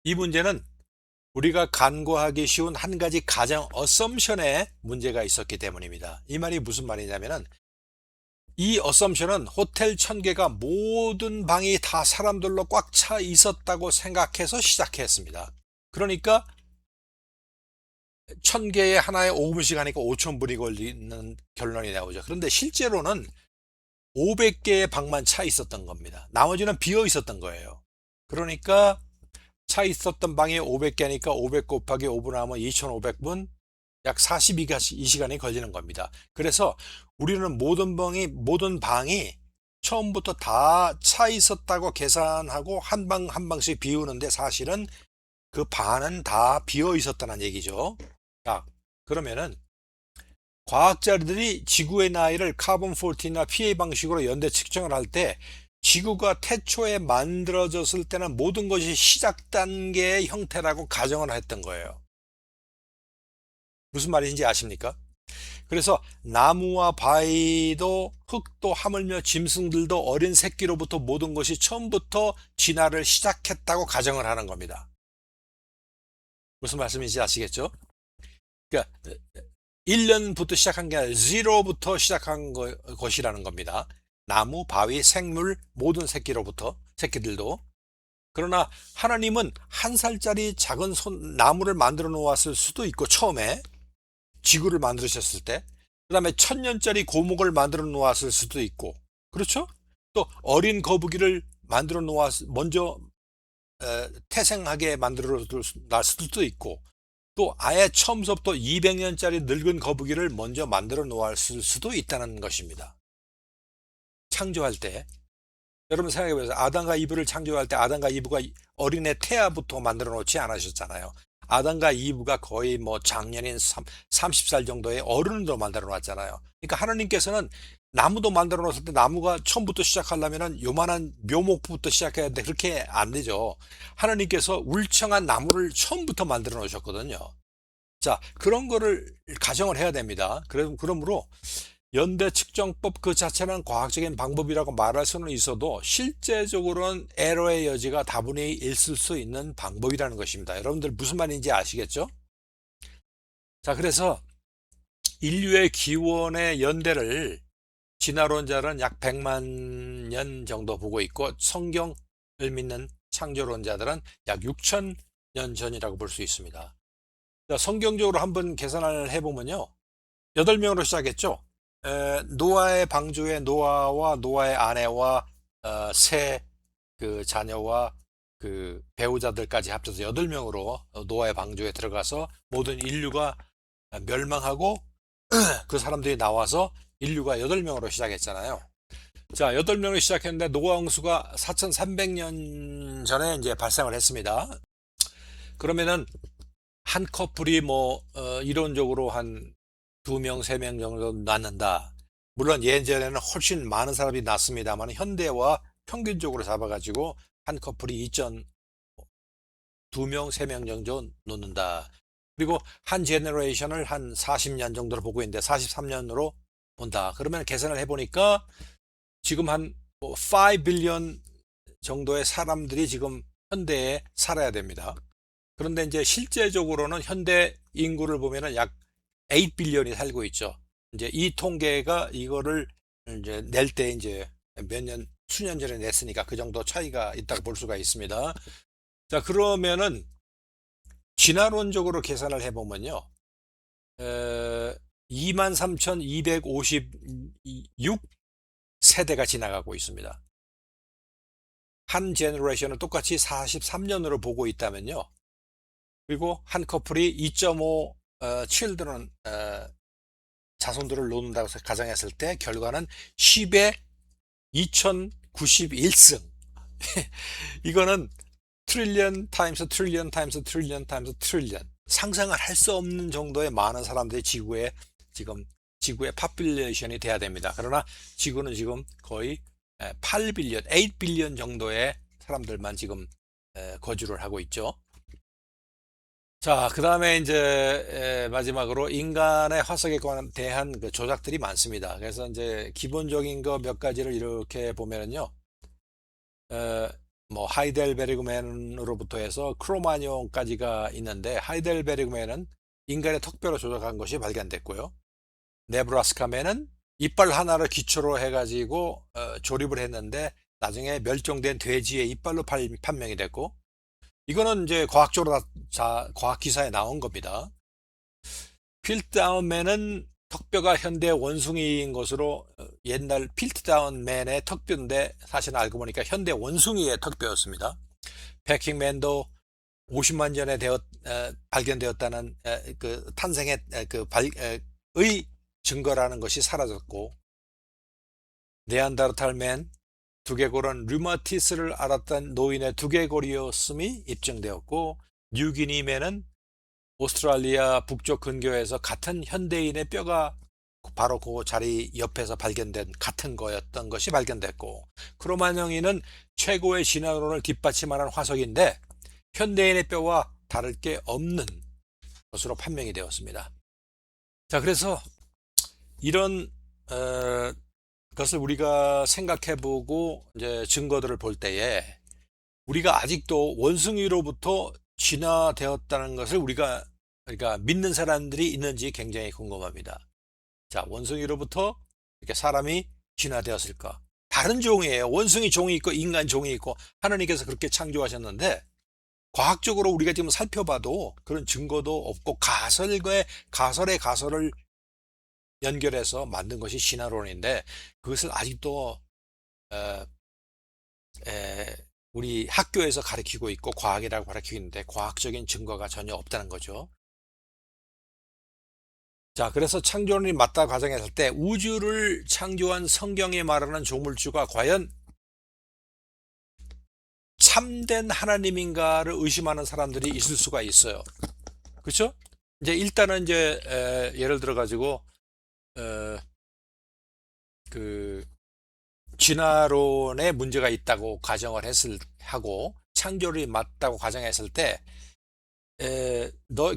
이 문제는 우리가 간과하기 쉬운 한 가지 가정 어썸션에 문제가 있었기 때문입니다. 이 말이 무슨 말이냐면은 이 어썸션은 호텔 1,000개가 모든 방이 다 사람들로 꽉 차 있었다고 생각해서 시작했습니다. 그러니까 1,000개에 하나에 5분씩 하니까 5,000분이 걸리는 결론이 나오죠. 그런데 실제로는 500개의 방만 차 있었던 겁니다. 나머지는 비어 있었던 거예요. 그러니까 차 있었던 방이 500개니까 500 곱하기 5분 하면 2,500분, 약 42시간이 걸리는 겁니다. 그래서 우리는 모든 방이 처음부터 다 차 있었다고 계산하고 한 방 한 방씩 비우는데 사실은 그 반은 다 비어 있었다는 얘기죠. 자, 그러면은 과학자들이 지구의 나이를 카본 14나 PA 방식으로 연대 측정을 할 때 지구가 태초에 만들어졌을 때는 모든 것이 시작 단계의 형태라고 가정을 했던 거예요. 무슨 말인지 아십니까? 그래서 나무와 바위도 흙도 하물며 짐승들도 어린 새끼로부터 모든 것이 처음부터 진화를 시작했다고 가정을 하는 겁니다. 무슨 말씀인지 아시겠죠? 그러니까 1년부터 시작한 게 아니라 0부터 시작한 것이라는 겁니다. 나무, 바위, 생물 모든 새끼들도. 그러나 하나님은 한 살짜리 작은 나무를 만들어 놓았을 수도 있고 처음에 지구를 만드셨을 때, 그 다음에 1,000년짜리 고목을 만들어 놓았을 수도 있고, 그렇죠? 또 어린 거북이를 만들어 먼저 태생하게 만들어 놨을 수도 있고, 또 아예 처음부터 200년짜리 늙은 거북이를 먼저 만들어 놓았을 수도 있다는 것입니다. 창조할 때 여러분 생각해보세요. 아담과 이브를 창조할 때 아담과 이브가 어린애 태아부터 만들어 놓지 않으셨잖아요. 아담과 이브가 거의 뭐 장년인 30살 정도의 어른으로 만들어 놨잖아요. 그러니까 하나님께서는 나무도 만들어 놓았을 때 나무가 처음부터 시작하려면은 요만한 묘목부터 시작해야 되는데 그렇게 안 되죠. 하나님께서 울창한 나무를 처음부터 만들어 놓으셨거든요. 자, 그런 거를 가정을 해야 됩니다. 그러므로 연대 측정법 그 자체는 과학적인 방법이라고 말할 수는 있어도 실제적으로는 에러의 여지가 다분히 있을 수 있는 방법이라는 것입니다. 여러분들 무슨 말인지 아시겠죠? 자, 그래서 인류의 기원의 연대를 진화론자는 약 100만 년 정도 보고 있고 성경을 믿는 창조론자들은 약 6천 년 전이라고 볼 수 있습니다. 자, 성경적으로 한번 계산을 해보면요. 8명으로 시작했죠. 노아의 방주에 노아와 노아의 아내와 세 그 자녀와 그 배우자들까지 합쳐서 8명으로 노아의 방주에 들어가서 모든 인류가 멸망하고 그 사람들이 나와서 인류가 8명으로 시작했잖아요. 자, 8명으로 시작했는데 노아 홍수가 4,300년 전에 이제 발생을 했습니다. 그러면은 한 커플이 뭐 이론적으로 한 2명, 3명 정도 낳는다. 물론 예전에는 훨씬 많은 사람이 낳습니다만 현대와 평균적으로 잡아가지고 한 커플이 2명, 3명 정도 놓는다. 그리고 한 제너레이션을 한 40년 정도로 보고 있는데 43년으로 본다. 그러면 계산을 해보니까 지금 한 5 빌리언 정도의 사람들이 지금 현대에 살아야 됩니다. 그런데 이제 실제적으로는 현대 인구를 보면은 약 8 빌리언이 살고 있죠. 이제 이 통계가 이거를 이제 낼 때 이제 수년 전에 냈으니까 그 정도 차이가 있다고 볼 수가 있습니다. 자, 그러면은 진화론적으로 계산을 해보면요. 23,256 세대가 지나가고 있습니다. 한 제너레이션을 똑같이 43년으로 보고 있다면요. 그리고 한 커플이 2.5 children 자손들을 놓는다고 가정했을 때 결과는 10의 2091승. 이거는 트릴리언 타임스 트릴리언 타임스 트릴리언 타임스 트릴리언. 상상을 할 수 없는 정도의 많은 사람들이 지구의 파퓰레이션이 돼야 됩니다. 그러나 지구는 지금 거의 8 빌리언, 8 빌리언 정도의 사람들만 지금 거주를 하고 있죠. 자, 그 다음에 이제 마지막으로 인간의 화석에 대한 그 조작들이 많습니다. 그래서 이제 기본적인 거 몇 가지를 이렇게 보면은요, 뭐 하이델베르그맨으로부터 해서 크로마뇽까지가 있는데 하이델베르그맨은 인간의 턱뼈로 조작한 것이 발견됐고요. 네브라스카맨은 이빨 하나를 기초로 해가지고 조립을 했는데 나중에 멸종된 돼지의 이빨로 판명이 됐고. 이거는 이제 과학적으로 과학 기사에 나온 겁니다. 필트다운맨은 턱뼈가 현대 원숭이인 것으로 옛날 필트다운맨의 턱뼈인데 사실 알고 보니까 현대 원숭이의 턱뼈였습니다. 패킹맨도 50만 전에 발견되었다는 그 탄생의 의 증거라는 것이 사라졌고, 네안데르탈맨 두개골은 류마티스를 앓았던 노인의 두개골이었음이 입증되었고, 뉴기니맨은 오스트랄리아 북쪽 근교에서 같은 현대인의 뼈가 바로 그 자리 옆에서 발견된 같은 거였던 것이 발견됐고, 크로마뇽인은 최고의 진화론을 뒷받침하는 화석인데 현대인의 뼈와 다를 게 없는 것으로 판명이 되었습니다. 자, 그래서 이런 것을 우리가 생각해보고 이제 증거들을 볼 때에 우리가 아직도 원숭이로부터 진화되었다는 것을 그러니까 믿는 사람들이 있는지 굉장히 궁금합니다. 자, 원숭이로부터 이렇게 사람이 진화되었을까? 다른 종이에요. 원숭이 종이 있고 인간 종이 있고 하나님께서 그렇게 창조하셨는데 과학적으로 우리가 지금 살펴봐도 그런 증거도 없고 가설의 가설을 연결해서 만든 것이 진화론인데 그것을 아직도 우리 학교에서 가르치고 있고 과학이라고 가르치고 있는데 과학적인 증거가 전혀 없다는 거죠. 자, 그래서 창조론이 맞다 가정했을 때 우주를 창조한 성경이 말하는 조물주가 과연 참된 하나님인가를 의심하는 사람들이 있을 수가 있어요. 그렇죠? 이제 일단은 이제 예를 들어 가지고 그 진화론에 문제가 있다고 가정을 하고 창조론이 맞다고 가정했을 때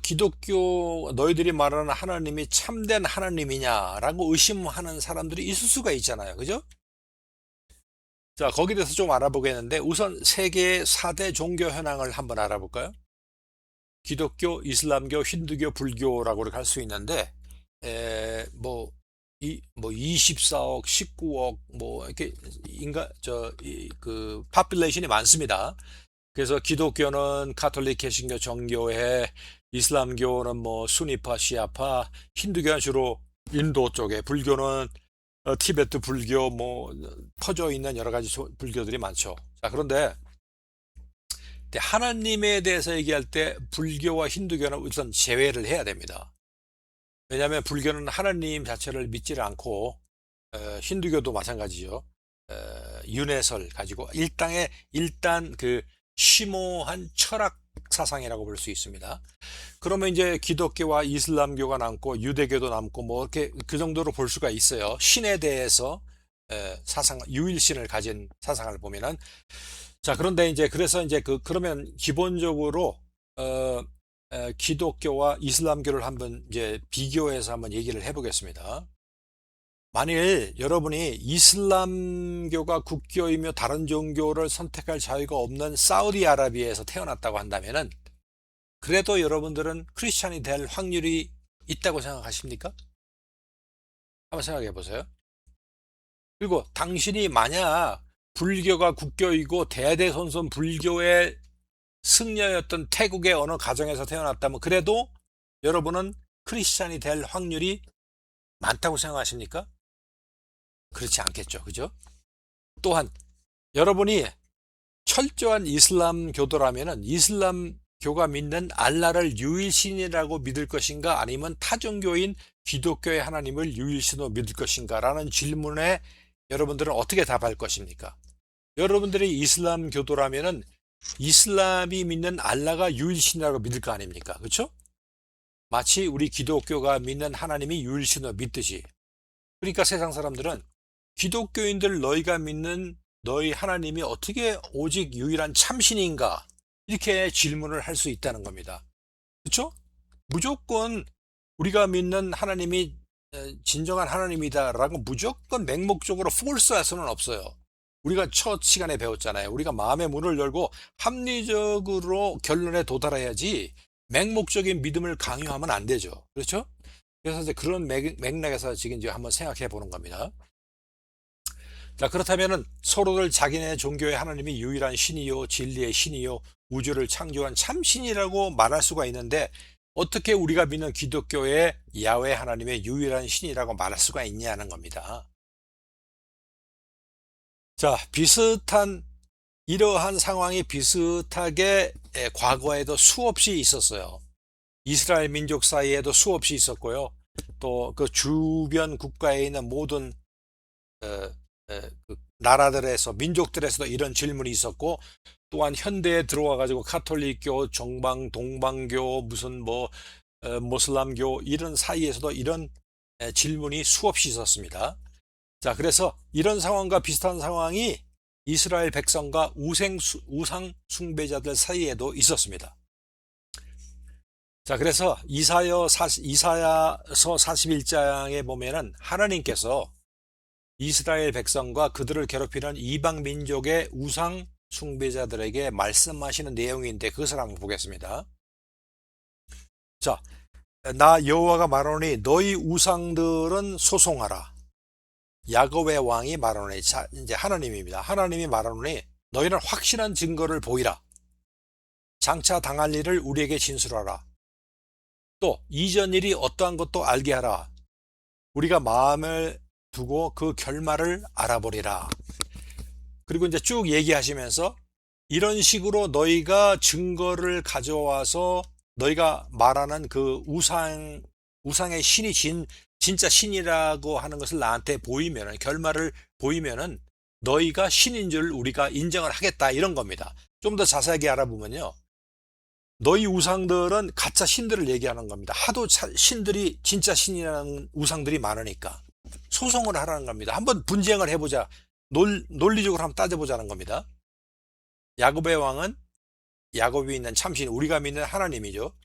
기독교 너희들이 말하는 하나님이 참된 하나님이냐라고 의심하는 사람들이 있을 수가 있잖아요. 그죠? 자, 거기에 대해서 좀 알아보겠는데 우선 세계의 4대 종교 현황을 한번 알아볼까요? 기독교, 이슬람교, 힌두교, 불교라고 이렇게 할 수 있는데 뭐 24억, 19억 뭐 이렇게 파퓰레이션이 많습니다. 그래서 기독교는 가톨릭 개신교 정교회, 이슬람교는 뭐 수니파, 시아파, 힌두교는 주로 인도 쪽에, 불교는 티베트 불교 뭐 퍼져 있는 여러 가지 불교들이 많죠. 자, 그런데 하나님에 대해서 얘기할 때 불교와 힌두교는 우선 제외를 해야 됩니다. 왜냐하면 불교는 하나님 자체를 믿지를 않고 힌두교도 마찬가지죠. 윤회설 가지고 일단 그 심오한 철학 사상이라고 볼 수 있습니다. 그러면 이제 기독교와 이슬람교가 남고 유대교도 남고 뭐 이렇게 그 정도로 볼 수가 있어요. 신에 대해서 유일신을 가진 사상을 보면은 자, 그런데 이제 그래서 이제 그러면 기본적으로 기독교와 이슬람교를 한번 이제 비교해서 한번 얘기를 해보겠습니다. 만일 여러분이 이슬람교가 국교이며 다른 종교를 선택할 자유가 없는 사우디아라비아에서 태어났다고 한다면은 그래도 여러분들은 크리스찬이 될 확률이 있다고 생각하십니까? 한번 생각해 보세요. 그리고 당신이 만약 불교가 국교이고 대대손손 불교의 승려였던 태국의 어느 가정에서 태어났다면 그래도 여러분은 크리스찬이 될 확률이 많다고 생각하십니까? 그렇지 않겠죠. 그죠? 또한 여러분이 철저한 이슬람 교도라면은 이슬람교가 믿는 알라를 유일신이라고 믿을 것인가 아니면 타종교인 기독교의 하나님을 유일신으로 믿을 것인가 라는 질문에 여러분들은 어떻게 답할 것입니까? 여러분들이 이슬람 교도라면은 이슬람이 믿는 알라가 유일신이라고 믿을 거 아닙니까? 그렇죠? 마치 우리 기독교가 믿는 하나님이 유일신으로 믿듯이. 그러니까 세상 사람들은 기독교인들 너희가 믿는 너희 하나님이 어떻게 오직 유일한 참신인가? 이렇게 질문을 할 수 있다는 겁니다. 그렇죠? 무조건 우리가 믿는 하나님이 진정한 하나님이다라고 무조건 맹목적으로 폴스할 수는 없어요. 우리가 첫 시간에 배웠잖아요. 우리가 마음의 문을 열고 합리적으로 결론에 도달해야지 맹목적인 믿음을 강요하면 안 되죠. 그렇죠? 그래서 이제 그런 맥락에서 지금 이제 한번 생각해 보는 겁니다. 자, 그렇다면은 서로들 자기네 종교의 하나님이 유일한 신이요, 진리의 신이요, 우주를 창조한 참신이라고 말할 수가 있는데 어떻게 우리가 믿는 기독교의 야훼 하나님의 유일한 신이라고 말할 수가 있냐는 겁니다. 자, 이러한 상황이 비슷하게 과거에도 수없이 있었어요. 이스라엘 민족 사이에도 수없이 있었고요. 또 그 주변 국가에 있는 모든 그 나라들에서 민족들에서도 이런 질문이 있었고 또한 현대에 들어와 가지고 가톨릭교, 정방, 동방교, 무슨 모슬람교 이런 사이에서도 이런 질문이 수없이 있었습니다. 자, 그래서 이런 상황과 비슷한 상황이 이스라엘 백성과 우상 숭배자들 사이에도 있었습니다. 자, 그래서 이사야서 41장에 보면은 하나님께서 이스라엘 백성과 그들을 괴롭히는 이방 민족의 우상 숭배자들에게 말씀하시는 내용인데 그것을 한번 보겠습니다. 자, 나 여호와가 말하노니 너희 우상들은 소송하라. 야곱의 왕이 말하노니, 자, 이제 하나님입니다. 하나님이 말하노니 너희는 확실한 증거를 보이라. 장차 당할 일을 우리에게 진술하라. 또 이전 일이 어떠한 것도 알게 하라. 우리가 마음을 두고 그 결말을 알아보리라. 그리고 이제 쭉 얘기하시면서 이런 식으로 너희가 증거를 가져와서 너희가 말하는 그 우상의 신이 진짜 신이라고 하는 것을 나한테 보이면은, 결말을 보이면은 너희가 신인 줄 우리가 인정을 하겠다 이런 겁니다. 좀 더 자세하게 알아보면요. 너희 우상들은 가짜 신들을 얘기하는 겁니다. 하도 신들이 진짜 신이라는 우상들이 많으니까. 소송을 하라는 겁니다. 한번 분쟁을 해보자. 논리적으로 한번 따져보자는 겁니다. 야곱의 왕은 야곱이 있는 참신, 우리가 믿는 하나님이죠.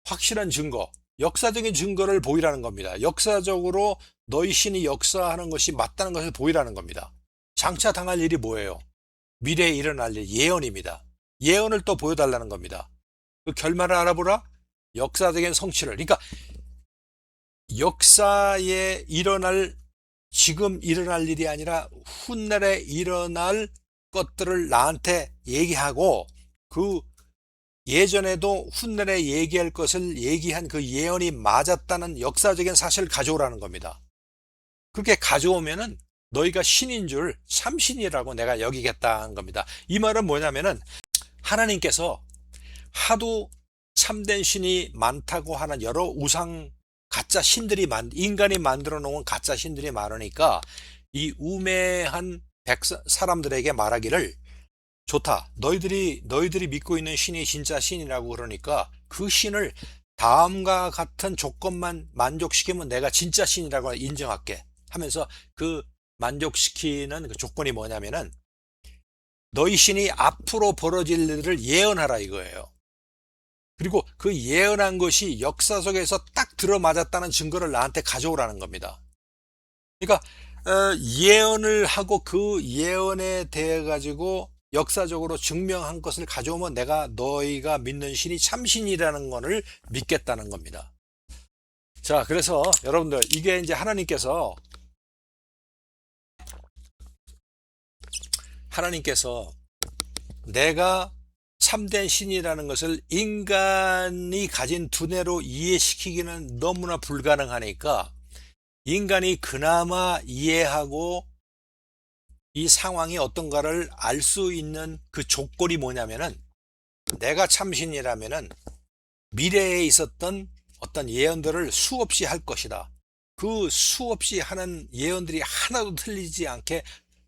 확실한 증거, 역사적인 증거를 보이라는 겁니다. 역사적으로 너희 신이 역사하는 것이 맞다는 것을 보이라는 겁니다. 장차 당할 일이 뭐예요? 미래에 일어날 일, 예언입니다. 예언을 또 보여달라는 겁니다. 그 결말을 알아보라? 역사적인 성취를. 그러니까 역사에 일어날, 지금 일어날 일이 아니라 훗날에 일어날 것들을 나한테 얘기하고, 그 예전에도 훗날에 얘기할 것을 얘기한 그 예언이 맞았다는 역사적인 사실을 가져오라는 겁니다. 그렇게 가져오면은 너희가 신인 줄, 참신이라고 내가 여기겠다는 겁니다. 이 말은 뭐냐면은 하나님께서 하도 참된 신이 많다고 하는 여러 우상 가짜 신들이 인간이 만들어 놓은 가짜 신들이 많으니까 이 우매한 사람들에게 말하기를, 좋다, 너희들이 믿고 있는 신이 진짜 신이라고 그러니까 그 신을 다음과 같은 조건만 만족시키면 내가 진짜 신이라고 인정할게 하면서, 그 만족시키는 그 조건이 뭐냐면은 너희 신이 앞으로 벌어질 일을 예언하라 이거예요. 그리고 그 예언한 것이 역사 속에서 딱 들어맞았다는 증거를 나한테 가져오라는 겁니다. 그러니까 예언을 하고 그 예언에 대해 가지고 역사적으로 증명한 것을 가져오면 내가 너희가 믿는 신이 참신이라는 것을 믿겠다는 겁니다. 자, 그래서 여러분들, 이게 이제 하나님께서 내가 참된 신이라는 것을 인간이 가진 두뇌로 이해시키기는 너무나 불가능하니까, 인간이 그나마 이해하고 이 상황이 어떤가를 알 수 있는 그 조건이 뭐냐면은, 내가 참신이라면은 미래에 있었던 어떤 예언들을 수없이 할 것이다. 그 수없이 하는 예언들이 하나도 틀리지 않게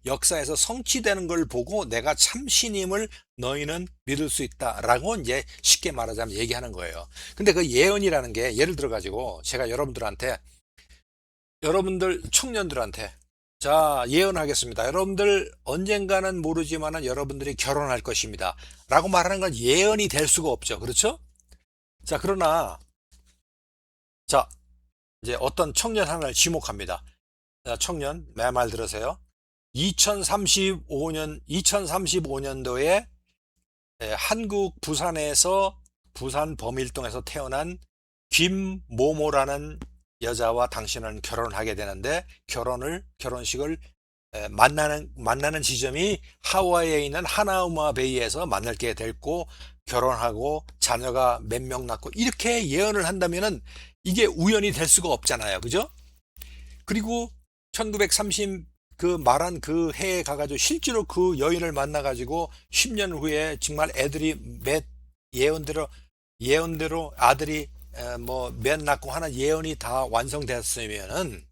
역사에서 성취되는 걸 보고 내가 참신임을 너희는 믿을 수 있다라고 이제 쉽게 말하자면 얘기하는 거예요. 근데 그 예언이라는 게, 예를 들어 가지고 제가 여러분들 청년들한테, 자, 예언하겠습니다. 여러분들 언젠가는 모르지만은 여러분들이 결혼할 것입니다 라고 말하는 건 예언이 될 수가 없죠. 그렇죠? 자, 그러나 자, 이제 어떤 청년 하나를 지목합니다. 자, 청년, 내 말 들으세요. 2035년도에 한국 부산에서, 부산 범일동에서 태어난 김모모라는 여자와 당신은 결혼하게 되는데, 결혼식을 만나는 지점이 하와이에 있는 하나우마 베이에서 만날게 됐고, 결혼하고 자녀가 몇 명 낳고, 이렇게 예언을 한다면은 이게 우연이 될 수가 없잖아요. 그죠? 그리고 1930 그 말한 그 해에 가가지고 실제로 그 여인을 만나가지고 10년 후에 정말 애들이 예언대로 아들이 몇 낳고 하는 예언이 다 완성됐으면은,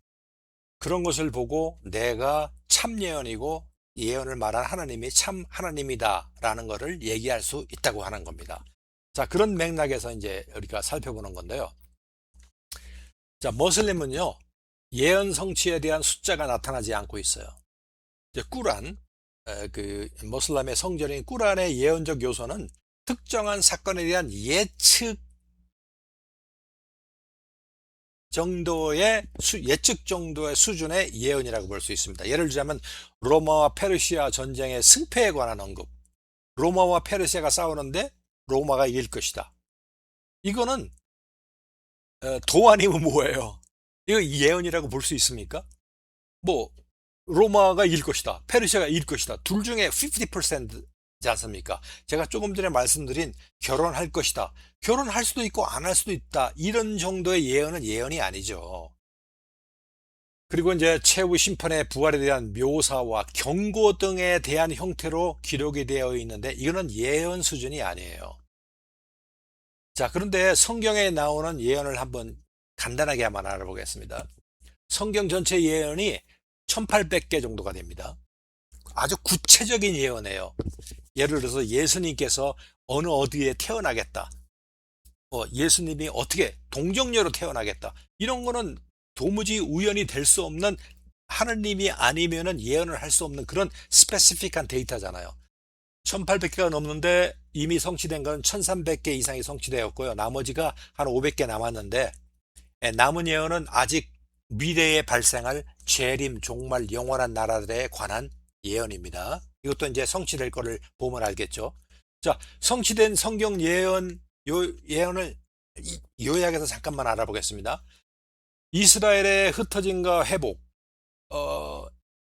그런 것을 보고 내가 참 예언이고 예언을 말한 하나님이 참 하나님이다라는 것을 얘기할 수 있다고 하는 겁니다. 자, 그런 맥락에서 이제 우리가 살펴보는 건데요. 자, 머슬림은요, 예언 성취에 대한 숫자가 나타나지 않고 있어요. 이제 꾸란, 그 모슬람의 성전인 꾸란의 예언적 요소는 특정한 사건에 대한 예측 정도의 수준의 예언이라고 볼 수 있습니다. 예를 들자면 로마와 페르시아 전쟁의 승패에 관한 언급. 로마와 페르시아가 싸우는데 로마가 이길 것이다. 이거는 도 아니면 뭐예요? 이거 예언이라고 볼 수 있습니까? 뭐 로마가 이길 것이다, 페르시아가 이길 것이다, 둘 중에 50%지 않습니까? 제가 조금 전에 말씀드린 결혼할 것이다, 결혼할 수도 있고 안 할 수도 있다, 이런 정도의 예언은 예언이 아니죠. 그리고 이제 최후 심판의 부활에 대한 묘사와 경고 등에 대한 형태로 기록이 되어 있는데, 이거는 예언 수준이 아니에요. 자, 그런데 성경에 나오는 예언을 한번 간단하게 한번 알아보겠습니다. 성경 전체 예언이 1800개 정도가 됩니다. 아주 구체적인 예언이에요. 예를 들어서 예수님께서 어느 어디에 태어나겠다, 예수님이 어떻게 동정녀로 태어나겠다, 이런 거는 도무지 우연이 될 수 없는, 하느님이 아니면은 예언을 할 수 없는 그런 스페시픽한 데이터잖아요. 1800개가 넘는데 이미 성취된 건 1300개 이상이 성취되었고요. 나머지가 한 500개 남았는데, 남은 예언은 아직 미래에 발생할 재림, 종말, 영원한 나라들에 관한 예언입니다. 이것도 이제 성취될 거를 보면 알겠죠. 자, 성취된 성경 예언, 예언을 요약해서 잠깐만 알아보겠습니다. 이스라엘의 흩어짐과 회복,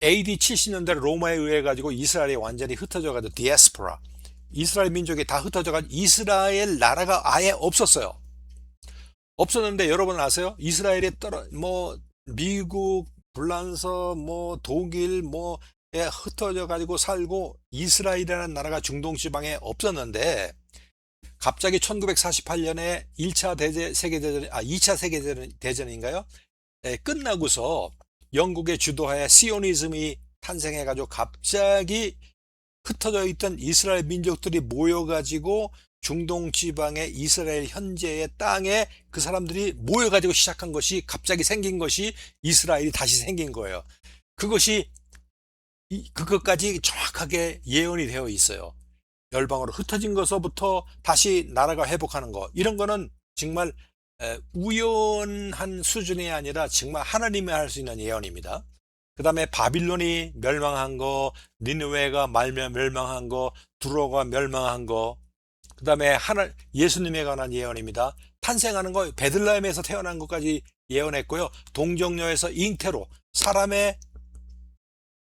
AD 70년대 로마에 의해 가지고 이스라엘이 완전히 흩어져 가지고 디아스포라, 이스라엘 민족이 다 흩어져 가지고 이스라엘 나라가 아예 없었어요. 없었는데 여러분 아세요? 이스라엘이 미국, 불란서, 독일, 흩어져 가지고 살고, 이스라엘이라는 나라가 중동 지방에 없었는데 갑자기 1948년에 2차 세계대전인가요? 끝나고서 영국의 주도하에 시오니즘이 탄생해가지고 갑자기 흩어져 있던 이스라엘 민족들이 모여가지고 중동 지방의 이스라엘 현재의 땅에 그 사람들이 모여가지고 시작한 것이, 갑자기 생긴 것이 이스라엘이 다시 생긴 거예요. 그것까지 정확하게 예언이 되어 있어요. 열방으로 흩어진 것서부터 다시 나라가 회복하는 거, 이런 거는 정말 우연한 수준이 아니라 정말 하나님이 할 수 있는 예언입니다. 그 다음에 바빌론이 멸망한 거, 니느웨가 멸망한 거, 두로가 멸망한 거, 그 다음에 예수님에 관한 예언입니다. 탄생하는 거, 베들레헴에서 태어난 것까지 예언했고요. 동정녀에서 잉태로,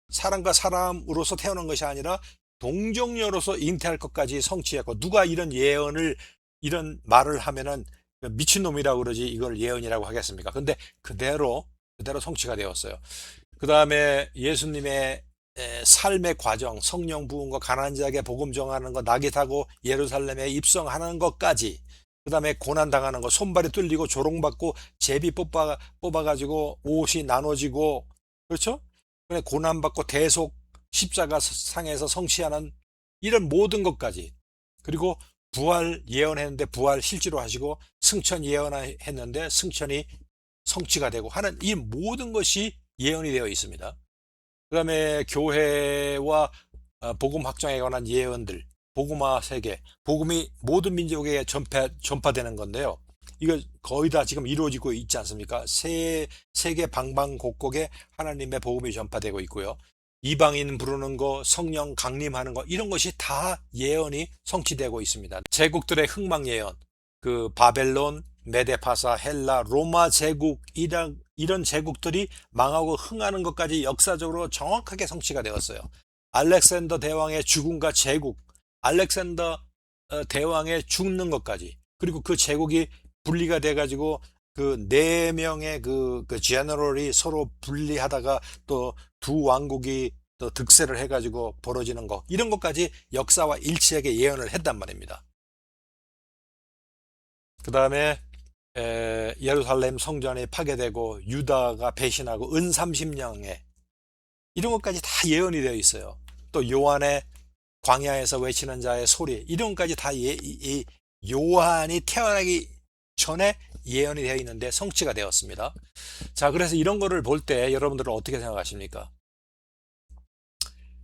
사람과 사람으로서 태어난 것이 아니라 동정녀로서 잉태할 것까지 성취했고, 누가 이런 예언을, 이런 말을 하면은 미친놈이라고 그러지 이걸 예언이라고 하겠습니까? 근데 그대로 성취가 되었어요. 그 다음에 예수님의 삶의 과정, 성령 부음과 가난한 자에게 복음 전하는 거, 낙이 타고 예루살렘에 입성하는 것까지, 그 다음에 고난 당하는 거, 손발이 뚫리고 조롱받고 제비 뽑아가지고 옷이 나눠지고, 그렇죠? 고난받고 대속 십자가 상에서 성취하는 이런 모든 것까지, 그리고 부활 예언했는데 부활 실제로 하시고, 승천 예언했는데 승천이 성취가 되고 하는 이 모든 것이 예언이 되어 있습니다. 그 다음에 교회와 복음 확장에 관한 예언들, 복음화 세계, 복음이 모든 민족에게 전파되는 건데요. 이거 거의 다 지금 이루어지고 있지 않습니까? 세계 방방곡곡에 하나님의 복음이 전파되고 있고요. 이방인 부르는 거, 성령 강림하는 거, 이런 것이 다 예언이 성취되고 있습니다. 제국들의 흥망 예언, 그 바벨론, 메데파사, 헬라, 로마 제국, 이런 제국들이 망하고 흥하는 것까지 역사적으로 정확하게 성취가 되었어요. 알렉산더 대왕의 죽음과 제국, 알렉산더 대왕의 죽는 것까지, 그리고 그 제국이 분리가 돼가지고 그 네 명의 그 제너럴이 서로 분리하다가 또 두 왕국이 또 득세를 해가지고 벌어지는 거, 이런 것까지 역사와 일치하게 예언을 했단 말입니다. 그 다음에 예루살렘 성전이 파괴되고 유다가 배신하고 은 30년에, 이런 것까지 다 예언이 되어 있어요. 또 요한의 광야에서 외치는 자의 소리, 이런 것까지 다 요한이 태어나기 전에 예언이 되어 있는데 성취가 되었습니다. 자, 그래서 이런 거를 볼 때 여러분들은 어떻게 생각하십니까?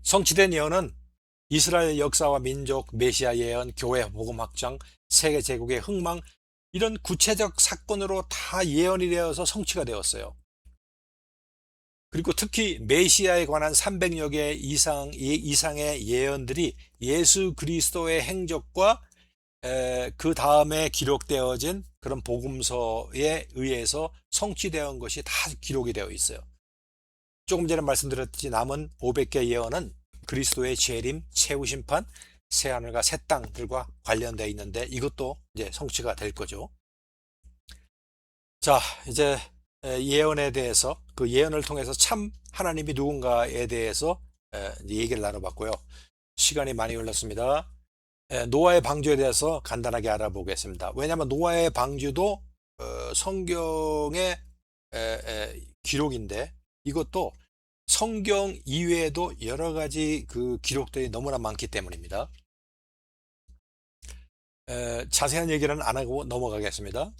성취된 예언은 이스라엘 역사와 민족, 메시아 예언, 교회 복음 확장, 세계 제국의 흥망, 이런 구체적 사건으로 다 예언이 되어서 성취가 되었어요. 그리고 특히 메시아에 관한 300여 개 이상의 예언들이 예수 그리스도의 행적과 그 다음에 기록되어진 그런 복음서에 의해서 성취되어 것이 다 기록이 되어 있어요. 조금 전에 말씀드렸듯이 남은 500개 예언은 그리스도의 재림, 최후 심판, 새하늘과 새 땅들과 관련되어 있는데, 이것도 이제 성취가 될 거죠. 자, 이제 예언에 대해서, 그 예언을 통해서 참 하나님이 누군가에 대해서 얘기를 나눠봤고요. 시간이 많이 흘렀습니다. 노아의 방주에 대해서 간단하게 알아보겠습니다. 왜냐하면 노아의 방주도 성경의 기록인데, 이것도 성경 이외에도 여러 가지 그 기록들이 너무나 많기 때문입니다. 자세한 얘기는 안 하고 넘어가겠습니다.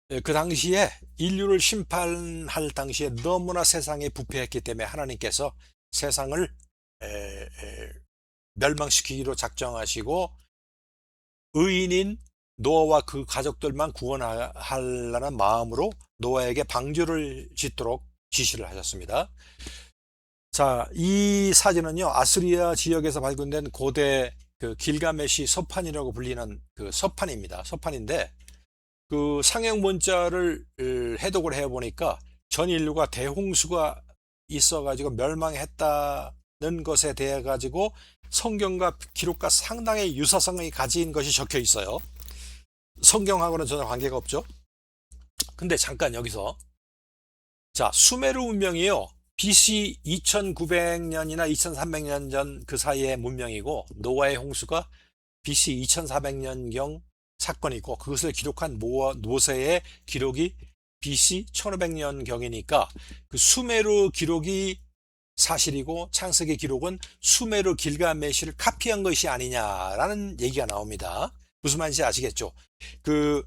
그 당시에 인류를 심판할 당시에 너무나 세상이 부패했기 때문에 하나님께서 세상을 에, 에, 멸망시키기로 작정하시고 의인인 노아와 그 가족들만 구원하려는 마음으로 노아에게 방주를 짓도록 지시를 하셨습니다. 자, 이 사진은요, 아수리아 지역에서 발견된 고대 그 길가메시 서판이라고 불리는 그 서판입니다. 서판인데, 그 상형 문자를 해독을 해 보니까 전 인류가 대홍수가 있어가지고 멸망했다는 것에 대해 가지고 성경과 기록과 상당히 유사성이 가진 것이 적혀 있어요. 성경하고는 전혀 관계가 없죠. 근데 잠깐 여기서, 자, 수메르 문명이요. BC 2900년이나 2300년 전 그 사이의 문명이고, 노아의 홍수가 BC 2400년경 사건이고, 그것을 기록한 모세의 기록이 BC 1500년경이니까 그 수메르 기록이 사실이고 창세기 기록은 수메르 길가메시를 카피한 것이 아니냐라는 얘기가 나옵니다. 무슨 말인지 아시겠죠? 그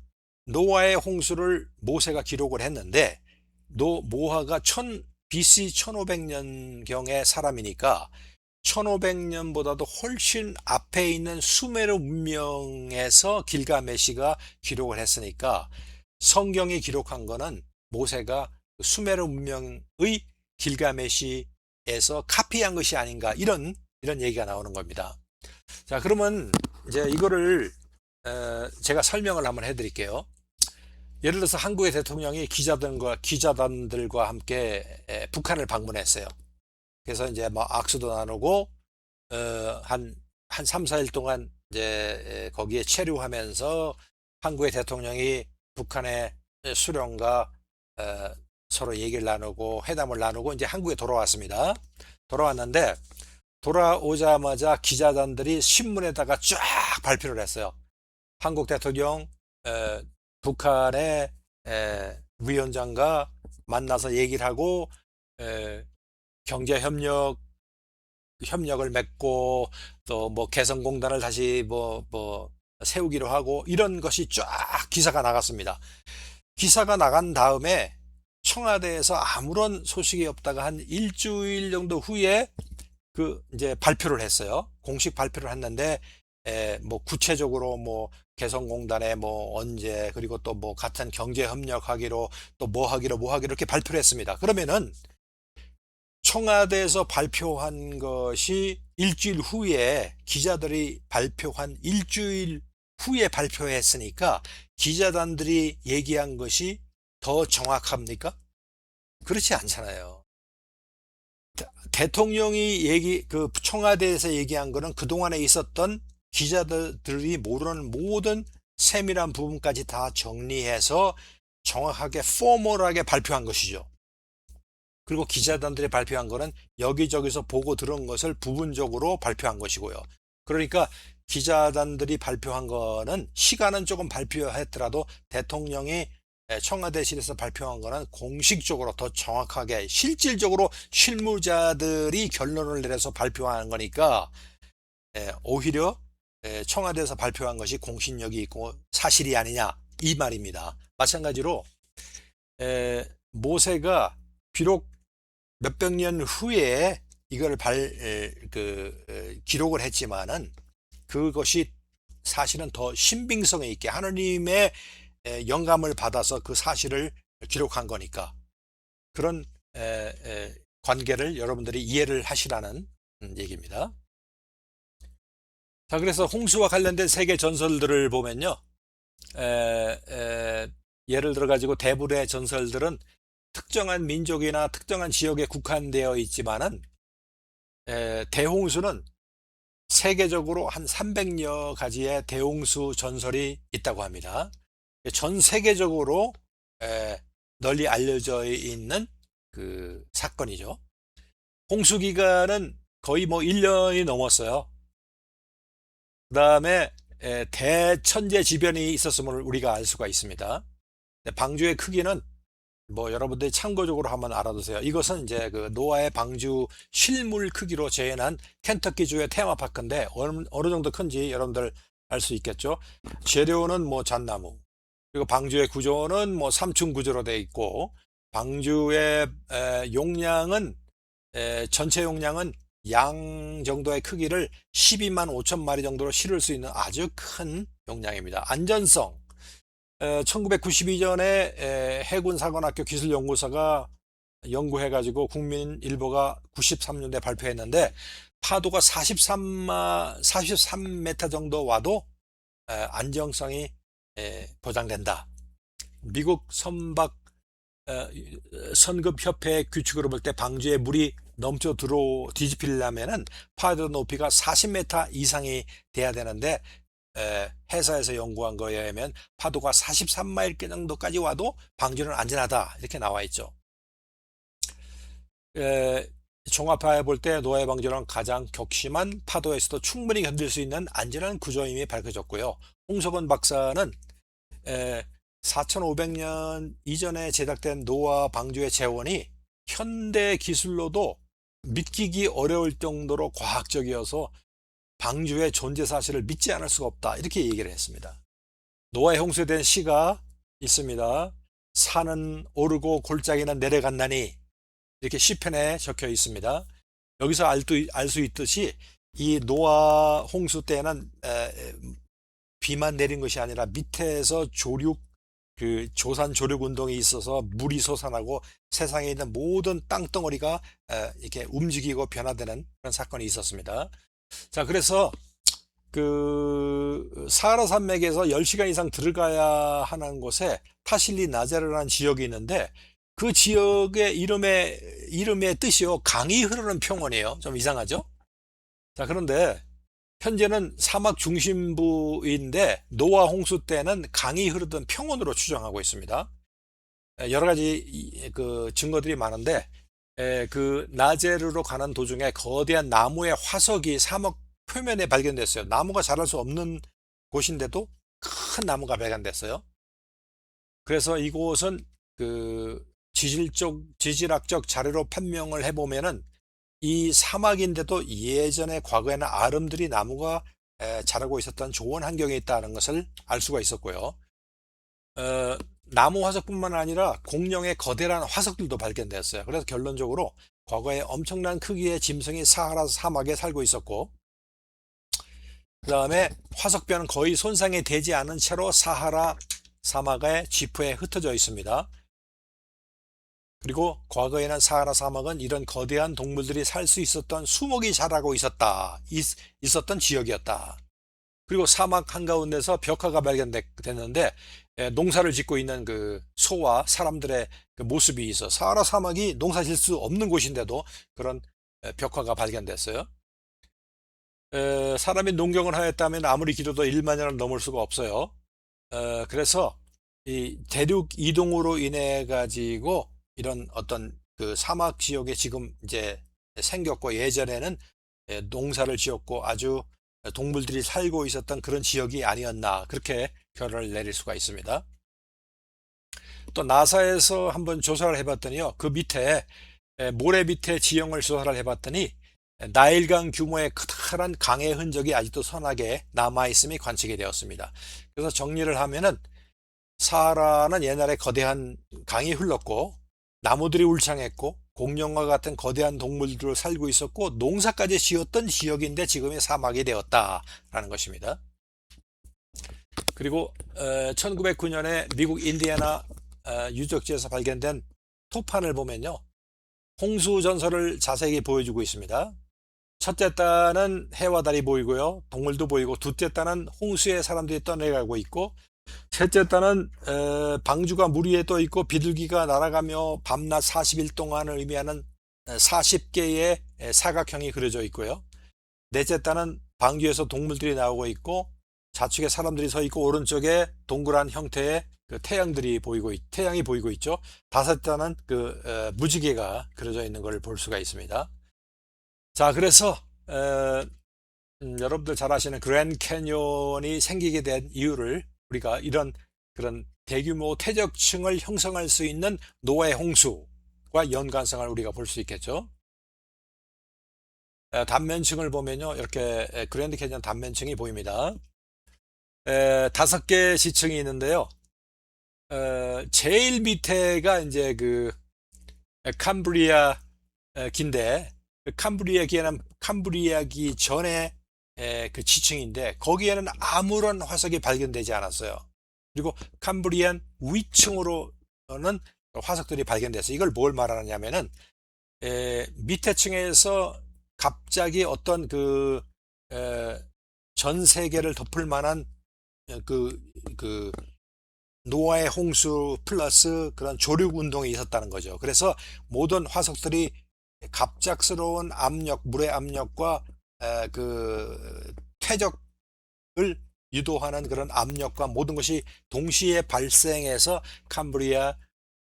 노아의 홍수를 모세가 기록을 했는데 모아가 BC 1500년경의 사람이니까 1500년보다도 훨씬 앞에 있는 수메르 문명에서 길가메시가 기록을 했으니까 성경이 기록한 거는 모세가 수메르 문명의 길가메시에서 카피한 것이 아닌가 이런 얘기가 나오는 겁니다. 자, 그러면 이제 이거를 제가 설명을 한번 해드릴게요. 예를 들어서 한국의 대통령이 기자단들과 함께 북한을 방문했어요. 그래서 이제 뭐 악수도 나누고 한 3, 4일 동안 이제 거기에 체류하면서 한국의 대통령이 북한의 수령과 서로 얘기를 나누고 회담을 나누고 이제 한국에 돌아왔습니다. 돌아왔는데 돌아오자마자 기자단들이 신문에다가 쫙 발표를 했어요. 한국 대통령 북한의 위원장과 만나서 얘기를 하고 경제 협력을 맺고 또 뭐 개성공단을 다시 뭐 세우기로 하고 이런 것이 쫙 기사가 나갔습니다. 기사가 나간 다음에 청와대에서 아무런 소식이 없다가 한 일주일 정도 후에 그 이제 발표를 했어요. 공식 발표를 했는데 뭐 구체적으로 뭐 개성공단에 뭐 언제 그리고 또 뭐 같은 경제 협력하기로 또 뭐 하기로 이렇게 발표를 했습니다. 그러면은 청와대에서 발표한 것이 일주일 후에 기자들이 발표한 일주일 후에 발표했으니까 기자단들이 얘기한 것이 더 정확합니까? 그렇지 않잖아요. 대통령이 그 청와대에서 얘기한 거는 그동안에 있었던 기자들이 모르는 모든 세밀한 부분까지 다 정리해서 정확하게 포멀하게 발표한 것이죠. 그리고 기자단들이 발표한 거는 여기저기서 보고 들은 것을 부분적으로 발표한 것이고요. 그러니까 기자단들이 발표한 거는 시간은 조금 발표했더라도 대통령이 청와대실에서 발표한 거는 공식적으로 더 정확하게 실질적으로 실무자들이 결론을 내려서 발표하는 거니까 오히려 청와대에서 발표한 것이 공신력이 있고 사실이 아니냐 이 말입니다. 마찬가지로 모세가 비록 몇백 년 후에 이걸 기록을 했지만은 그것이 사실은 더 신빙성에 있게 하느님의 영감을 받아서 그 사실을 기록한 거니까 그런 관계를 여러분들이 이해를 하시라는 얘기입니다. 자, 그래서 홍수와 관련된 세계 전설들을 보면요. 예를 들어 가지고 대부분의 전설들은 특정한 민족이나 특정한 지역에 국한되어 있지만은 대홍수는 세계적으로 한 300여 가지의 대홍수 전설이 있다고 합니다. 전 세계적으로 널리 알려져 있는 그 사건이죠. 홍수 기간은 거의 뭐 1년이 넘었어요. 그 다음에 대천재지변이 있었음을 우리가 알 수가 있습니다. 방주의 크기는 뭐 여러분들이 참고적으로 한번 알아두세요. 이것은 이제 그 노아의 방주 실물 크기로 재현한 켄터키주의 테마파크인데 어느 정도 큰지 여러분들 알 수 있겠죠. 재료는 뭐 잣나무, 그리고 방주의 구조는 뭐 3층 구조로 되어 있고, 방주의 용량은 전체 용량은 양 정도의 크기를 12만 5천 마리 정도로 실을 수 있는 아주 큰 용량입니다. 안전성, 1992년에 해군사관학교 기술연구소가 연구해가지고 국민일보가 93년에 발표했는데, 파도가 43m 정도 와도 안정성이 보장된다. 미국 선급협회 규칙으로 볼 때 방주에 물이 넘쳐 뒤집히려면은 파도 높이가 40m 이상이 돼야 되는데, 회사에서 연구한 거에 의하면 파도가 43마일 정도까지 와도 방주는 안전하다, 이렇게 나와 있죠. 종합해 볼 때 노예 방주는 가장 격심한 파도에서도 충분히 견딜 수 있는 안전한 구조임이 밝혀졌고요. 홍석원 박사는 4,500년 이전에 제작된 노아 방주의 재원이 현대 기술로도 믿기기 어려울 정도로 과학적이어서 방주의 존재 사실을 믿지 않을 수가 없다, 이렇게 얘기를 했습니다. 노아의 홍수에 대한 시가 있습니다. 산은 오르고 골짜기는 내려간다니, 이렇게 시편에 적혀 있습니다. 여기서 알 수 있듯이 이 노아 홍수 때는 비만 내린 것이 아니라 밑에서 조산 조력 운동이 있어서 물이 솟아나고 세상에 있는 모든 땅덩어리가 이렇게 움직이고 변화되는 그런 사건이 있었습니다. 자, 그래서 사하라 산맥에서 10시간 이상 들어가야 하는 곳에 타실리 나자르라는 지역이 있는데, 그 지역의 이름의 뜻이요, 강이 흐르는 평원이에요. 좀 이상하죠? 자, 그런데 현재는 사막 중심부인데 노아 홍수 때는 강이 흐르던 평원으로 추정하고 있습니다. 여러 가지 그 증거들이 많은데, 그 나제르로 가는 도중에 거대한 나무의 화석이 사막 표면에 발견됐어요. 나무가 자랄 수 없는 곳인데도 큰 나무가 발견됐어요. 그래서 이곳은 그 지질학적 자료로 판명을 해보면은 이 사막인데도 예전에 과거에는 아름드리 나무가 자라고 있었던 좋은 환경에 있다는 것을 알 수가 있었고요. 나무 화석뿐만 아니라 공룡의 거대한 화석들도 발견됐어요. 그래서 결론적으로 과거에 엄청난 크기의 짐승이 사하라 사막에 살고 있었고, 그 다음에 화석뼈는 거의 손상이 되지 않은 채로 사하라 사막의 지표에 흩어져 있습니다. 그리고 과거에는 사하라 사막은 이런 거대한 동물들이 살 수 있었던 수목이 자라고 있었던 지역이었다. 그리고 사막 한가운데서 벽화가 발견됐는데, 농사를 짓고 있는 그 소와 사람들의 그 모습이 있어. 사하라 사막이 농사 질 수 없는 곳인데도 그런 벽화가 발견됐어요. 사람이 농경을 하였다면 아무리 길어도 1만 년을 넘을 수가 없어요. 그래서 이 대륙 이동으로 인해 가지고 이런 어떤 그 사막 지역에 지금 이제 생겼고, 예전에는 농사를 지었고 아주 동물들이 살고 있었던 그런 지역이 아니었나, 그렇게 결론을 내릴 수가 있습니다. 또 나사에서 한번 조사를 해봤더니요, 그 밑에 모래 밑에 지형을 조사를 해봤더니 나일강 규모의 커다란 강의 흔적이 아직도 선하게 남아있음이 관측이 되었습니다. 그래서 정리를 하면은 사하라는 옛날에 거대한 강이 흘렀고 나무들이 울창했고 공룡과 같은 거대한 동물들로 살고 있었고 농사까지 지었던 지역인데 지금의 사막이 되었다라는 것입니다. 그리고 1909년에 미국 인디애나 유적지에서 발견된 토판을 보면요, 홍수 전설을 자세히 보여주고 있습니다. 첫째 단은 해와 달이 보이고요, 동물도 보이고, 둘째 단은 홍수에 사람들이 떠내가고 있고, 셋째 단은 방주가 물 위에 떠 있고 비둘기가 날아가며 밤낮 40일 동안을 의미하는 40개의 사각형이 그려져 있고요. 넷째 단은 방주에서 동물들이 나오고 있고 좌측에 사람들이 서 있고 오른쪽에 동그란 형태의 그 태양이 보이고 있죠. 다섯 단은 무지개가 그려져 있는 걸 볼 수가 있습니다. 자, 그래서 여러분들 잘 아시는 그랜드 캐니언이 생기게 된 이유를 우리가 이런 그런 대규모 퇴적층을 형성할 수 있는 노아의 홍수와 연관성을 우리가 볼 수 있겠죠. 단면층을 보면요, 이렇게 그랜드 캐니언 단면층이 보입니다. 5개 지층이 있는데요. 제일 밑에가 이제 그 캄브리아 기인데, 그 캄브리아기 전에 그 지층인데 거기에는 아무런 화석이 발견되지 않았어요. 그리고 캄브리안 위층으로는 화석들이 발견됐어요. 이걸 뭘 말하느냐면은 밑에 층에서 갑자기 어떤 에, 전 세계를 덮을 만한 그, 그 노아의 홍수 플러스 그런 조류 운동이 있었다는 거죠. 그래서 모든 화석들이 갑작스러운 압력, 물의 압력과 그 퇴적을 유도하는 그런 압력과 모든 것이 동시에 발생해서 캄브리아,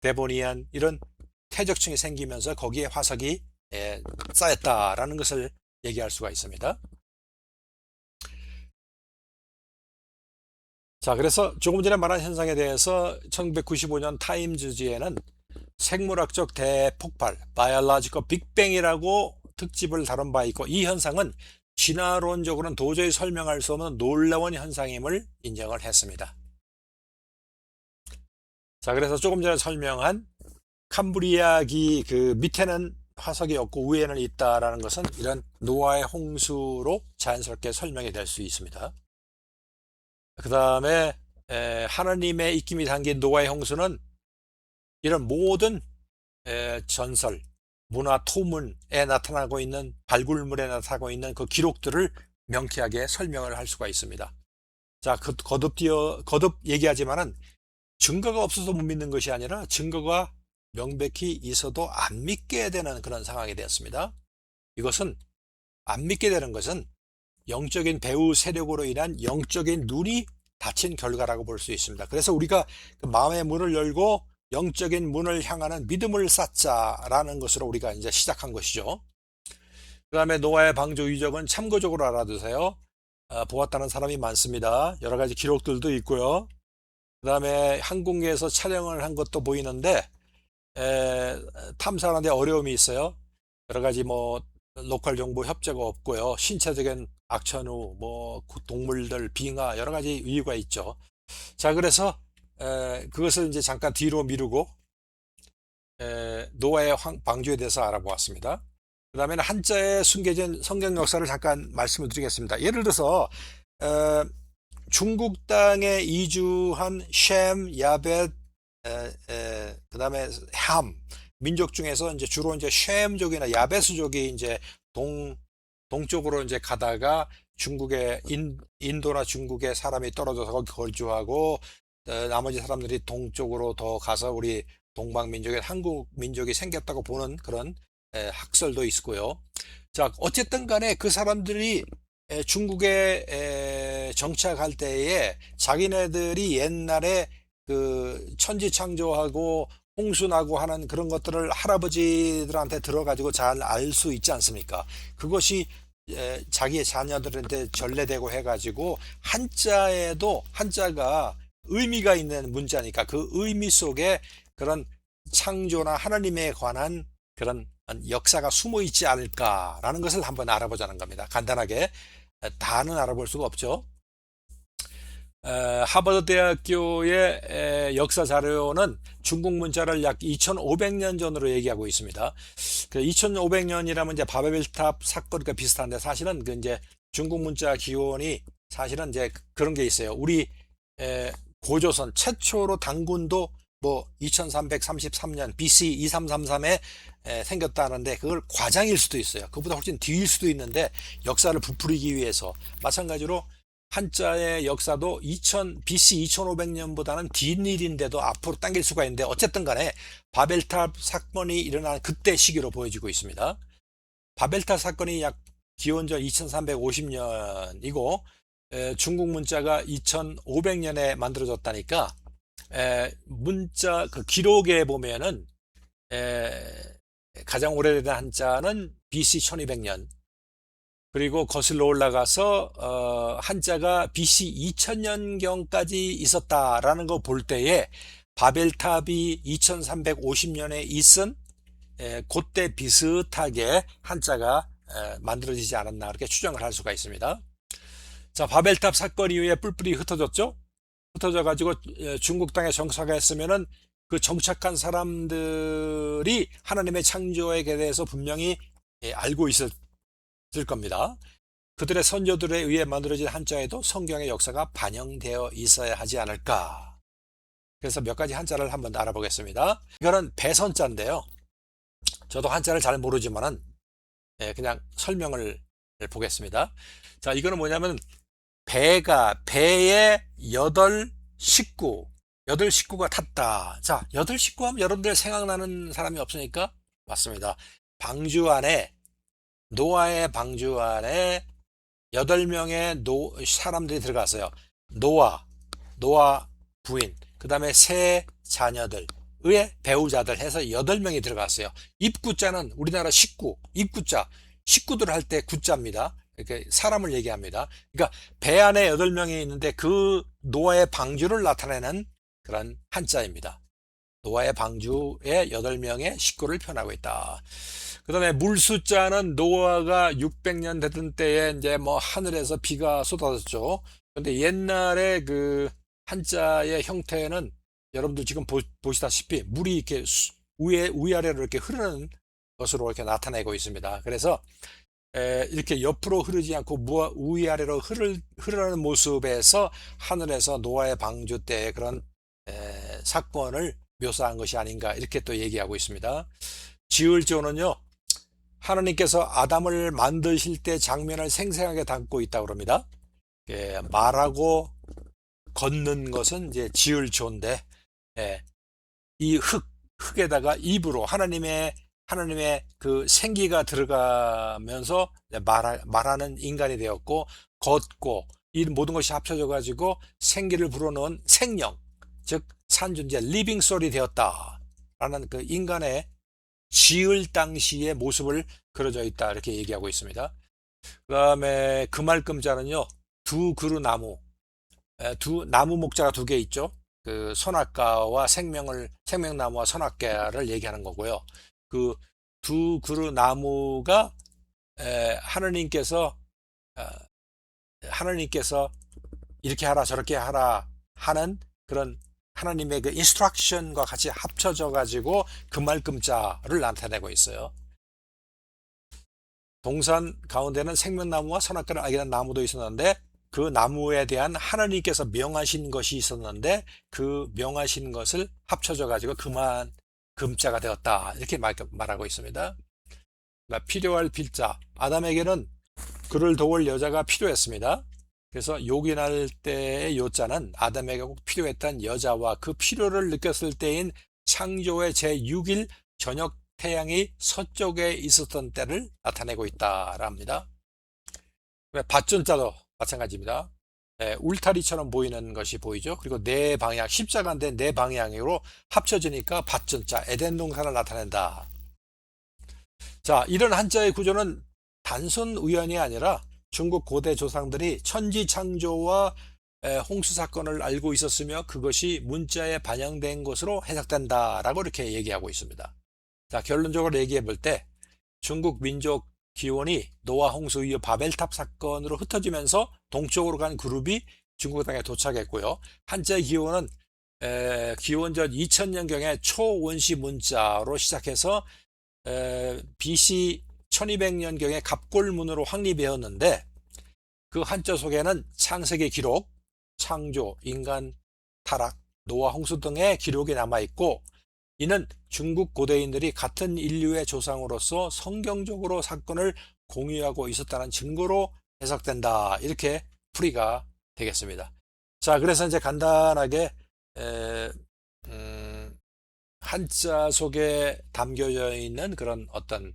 데보니안 이런 퇴적층이 생기면서 거기에 화석이 쌓였다라는 것을 얘기할 수가 있습니다. 자, 그래서 조금 전에 말한 현상에 대해서 1995년 타임즈지에는 생물학적 대폭발, Biological Big Bang이라고 특집을 다룬 바 있고, 이 현상은 진화론적으로는 도저히 설명할 수 없는 놀라운 현상임을 인정을 했습니다. 자, 그래서 조금 전에 설명한 캄브리아기 그 밑에는 화석이 없고 위에는 있다라는 것은 이런 노아의 홍수로 자연스럽게 설명이 될 수 있습니다. 그 다음에 하나님의 입김이 담긴 노아의 홍수는 이런 모든 전설, 문화 토문에 나타나고 있는 발굴물에 나타나고 있는 그 기록들을 명쾌하게 설명을 할 수가 있습니다. 자, 거듭 얘기하지만은 증거가 없어서 못 믿는 것이 아니라 증거가 명백히 있어도 안 믿게 되는 그런 상황이 되었습니다. 이것은 안 믿게 되는 것은 영적인 배후 세력으로 인한 영적인 눈이 닫힌 결과라고 볼 수 있습니다. 그래서 우리가 그 마음의 문을 열고 영적인 문을 향하는 믿음을 쌓자라는 것으로 우리가 이제 시작한 것이죠. 그 다음에 노아의 방주 유적은 참고적으로 알아두세요. 보았다는 사람이 많습니다. 여러 가지 기록들도 있고요. 그 다음에 항공기에서 촬영을 한 것도 보이는데 탐사하는데 어려움이 있어요. 여러 가지 뭐 로컬 정보 협조가 없고요. 신체적인 악천후, 뭐 동물들, 빙하 여러 가지 이유가 있죠. 자, 그래서 그것을 이제 잠깐 뒤로 미루고 노아의 방주에 대해서 알아보았습니다. 그 다음에는 한자에 숨겨진 성경 역사를 잠깐 말씀을 드리겠습니다. 예를 들어서 중국 땅에 이주한 셈, 야벳, 그 다음에 함 민족 중에서 이제 주로 이제 셈족이나 야베스족이 이제 동쪽으로 이제 가다가 중국의 인도나 중국의 사람이 떨어져서 거기 거주하고 나머지 사람들이 동쪽으로 더 가서 우리 동방민족의 한국 민족이 생겼다고 보는 그런 학설도 있고요. 자, 어쨌든 간에 그 사람들이 중국에 정착할 때에 자기네들이 옛날에 그 천지창조하고 홍수나고 하는 그런 것들을 할아버지들한테 들어가지고 잘 알 수 있지 않습니까? 그것이 자기의 자녀들한테 전래되고 해가지고 한자가 의미가 있는 문자니까 그 의미 속에 그런 창조나 하나님에 관한 그런 역사가 숨어 있지 않을까라는 것을 한번 알아보자는 겁니다. 간단하게 다는 알아볼 수가 없죠. 하버드 대학교의 역사 자료는 중국 문자를 약 2500년 전으로 얘기하고 있습니다. 그 2500년이라면 이제 바벨탑 사건과 비슷한데 사실은 그 이제 중국 문자 기원이 사실은 이제 그런 게 있어요. 우리 고조선 최초로 단군도 뭐 2333년 BC 2333에 생겼다는데 그걸 과장일 수도 있어요. 그보다 훨씬 뒤일 수도 있는데 역사를 부풀리기 위해서 마찬가지로 한자의 역사도 BC 2500년보다는 뒷일인데도 앞으로 당길 수가 있는데 어쨌든 간에 바벨탑 사건이 일어난 그때 시기로 보여지고 있습니다. 바벨탑 사건이 약 기원전 2350년이고 중국 문자가 2500년에 만들어졌다니까 문자 그 기록에 보면은 가장 오래된 한자는 BC 1200년 그리고 거슬러 올라가서 한자가 BC 2000년경까지 있었다라는 거 볼 때에 바벨탑이 2350년에 있은 그때 비슷하게 한자가 만들어지지 않았나 그렇게 추정을 할 수가 있습니다. 자, 바벨탑 사건 이후에 뿔뿔이 흩어졌죠. 흩어져 가지고 중국 땅에 정착했으면은 그 정착한 사람들이 하나님의 창조에 대해서 분명히 알고 있었을 겁니다. 그들의 선조들에 의해 만들어진 한자에도 성경의 역사가 반영되어 있어야 하지 않을까. 그래서 몇 가지 한자를 한번 알아보겠습니다. 이거는 배선자인데요. 저도 한자를 잘 모르지만은 그냥 설명을 보겠습니다. 자, 이거는 뭐냐면 배에 여덟 식구가 탔다. 자, 여덟 식구 하면 여러분들 생각나는 사람이 없으니까 맞습니다. 방주 안에 노아의 방주 안에 8명의 사람들이 들어갔어요. 노아 부인, 그 다음에 세 자녀들, 의 배우자들 해서 8명이 들어갔어요. 입구자는 우리나라 입구자, 식구들 할 때 구자입니다. 이렇게 사람을 얘기합니다. 그러니까 배 안에 8명이 있는데 그 노아의 방주를 나타내는 그런 한자입니다. 노아의 방주에 8명의 식구를 표현하고 있다. 그 다음에 물수자는 노아가 600년 되던 때에 이제 뭐 하늘에서 비가 쏟아졌죠. 근데 옛날에 그 한자의 형태는 여러분들 지금 보시다시피 물이 이렇게 위아래로 이렇게 흐르는 것으로 이렇게 나타내고 있습니다. 그래서 이렇게 옆으로 흐르지 않고 위아래로 흐르는 모습에서 하늘에서 노아의 방주 때의 그런 사건을 묘사한 것이 아닌가 이렇게 또 얘기하고 있습니다. 지을조는요, 하나님께서 아담을 만드실 때 장면을 생생하게 담고 있다고 합니다. 말하고 걷는 것은 이제 지을조인데, 이 흙에다가 입으로 하나님의 그 생기가 들어가면서 말하는 인간이 되었고, 걷고 이 모든 것이 합쳐져 가지고 생기를 불어넣은 생령, 즉 산존재 리빙 소울이 되었다라는 그 인간의 지을 당시의 모습을 그려져 있다 이렇게 얘기하고 있습니다. 그 다음에 금알금자는요, 두 그루 나무, 나무 목자가 2개 있죠. 그 선악과와 생명나무와 선악과를 얘기하는 거고요. 그 두 그루 나무가 하느님께서 이렇게 하라 저렇게 하라 하는 그런 하나님의 그 인스트럭션과 같이 합쳐져 가지고 금알금자를 나타내고 있어요. 동산 가운데는 생명나무와 선악과를 알게 된 나무도 있었는데 그 나무에 대한 하나님께서 명하신 것이 있었는데 그 명하신 것을 합쳐져 가지고 금자가 되었다 이렇게 말하고 있습니다. 필요할 필자, 아담에게는 그를 도울 여자가 필요했습니다. 그래서 요긴할 때의 요자는 아담에게 꼭 필요했던 여자와 그 필요를 느꼈을 때인 창조의 제6일 저녁 태양이 서쪽에 있었던 때를 나타내고 있다랍니다. 밭전자도 마찬가지입니다. 울타리처럼 보이는 것이 보이죠. 그리고 네 방향, 십자가인데 네 방향으로 합쳐지니까 밭전자, 에덴 동산을 나타낸다. 자, 이런 한자의 구조는 단순 우연이 아니라 중국 고대 조상들이 천지 창조와 홍수 사건을 알고 있었으며 그것이 문자에 반영된 것으로 해석된다라고 이렇게 얘기하고 있습니다. 자, 결론적으로 얘기해 볼 때 중국 민족 기원이 노아 홍수 이후 바벨탑 사건으로 흩어지면서 동쪽으로 간 그룹이 중국 땅에 도착했고요. 한자의 기원은 기원전 2000년경에 초원시 문자로 시작해서 BC 1200년경에 갑골문으로 확립되었는데 그 한자 속에는 창세기 기록, 창조, 인간 타락, 노아 홍수 등의 기록이 남아있고 이는 중국 고대인들이 같은 인류의 조상으로서 성경적으로 사건을 공유하고 있었다는 증거로 해석된다. 이렇게 풀이가 되겠습니다. 자, 그래서 이제 간단하게 한자 속에 담겨져 있는 그런 어떤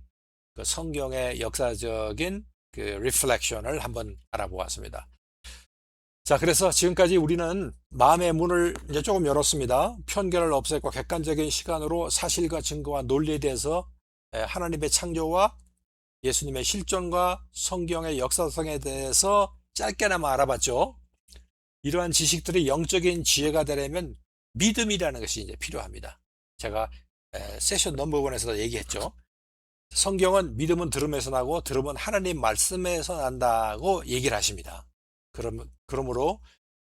그 성경의 역사적인 그 리플렉션을 한번 알아보았습니다. 자, 그래서 지금까지 우리는 마음의 문을 이제 조금 열었습니다. 편견을 없애고 객관적인 시간으로 사실과 증거와 논리에 대해서 하나님의 창조와 예수님의 실존과 성경의 역사성에 대해서 짧게나마 알아봤죠. 이러한 지식들이 영적인 지혜가 되려면 믿음이라는 것이 이제 필요합니다. 제가 세션 넘버 1에서도 얘기했죠. 성경은 믿음은 들음에서 나고 들음은 하나님 말씀에서 난다고 얘기를 하십니다. 그러므로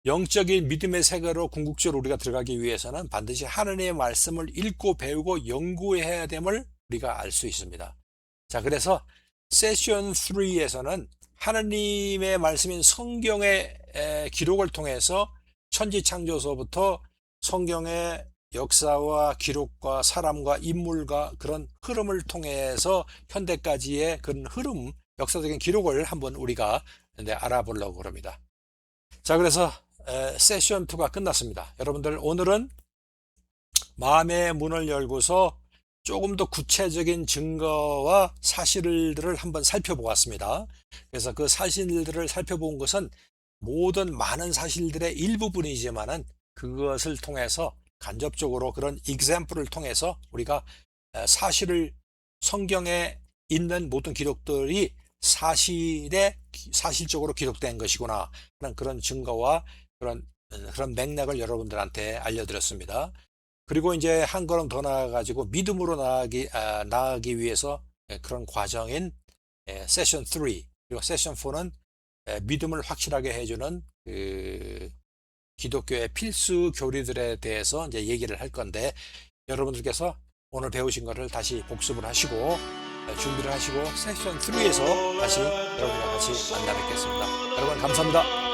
영적인 믿음의 세계로 궁극적으로 우리가 들어가기 위해서는 반드시 하나님의 말씀을 읽고 배우고 연구해야 됨을 우리가 알 수 있습니다. 자, 그래서 세션 3에서는 하나님의 말씀인 성경의 기록을 통해서 천지창조서부터 성경의 역사와 기록과 사람과 인물과 그런 흐름을 통해서 현대까지의 그런 흐름, 역사적인 기록을 한번 우리가 알아보려고 합니다. 자, 그래서 세션 2가 끝났습니다. 여러분들, 오늘은 마음의 문을 열고서 조금 더 구체적인 증거와 사실들을 한번 살펴보았습니다. 그래서 그 사실들을 살펴본 것은 모든 많은 사실들의 일부분이지만은 그것을 통해서 간접적으로 그런 example을 통해서 우리가 사실을, 성경에 있는 모든 기록들이 사실적으로 기록된 것이구나 하는 그런 증거와 그런 맥락을 여러분들한테 알려드렸습니다. 그리고 이제 한 걸음 더 나아가지고 믿음으로 나아가기 위해서 그런 과정인 세션 3, 그리고 세션 4는 믿음을 확실하게 해주는 그 기독교의 필수 교리들에 대해서 이제 얘기를 할 건데, 여러분들께서 오늘 배우신 것을 다시 복습을 하시고 준비를 하시고 세션 3에서 다시 여러분과 같이 만나 뵙겠습니다. 여러분 감사합니다.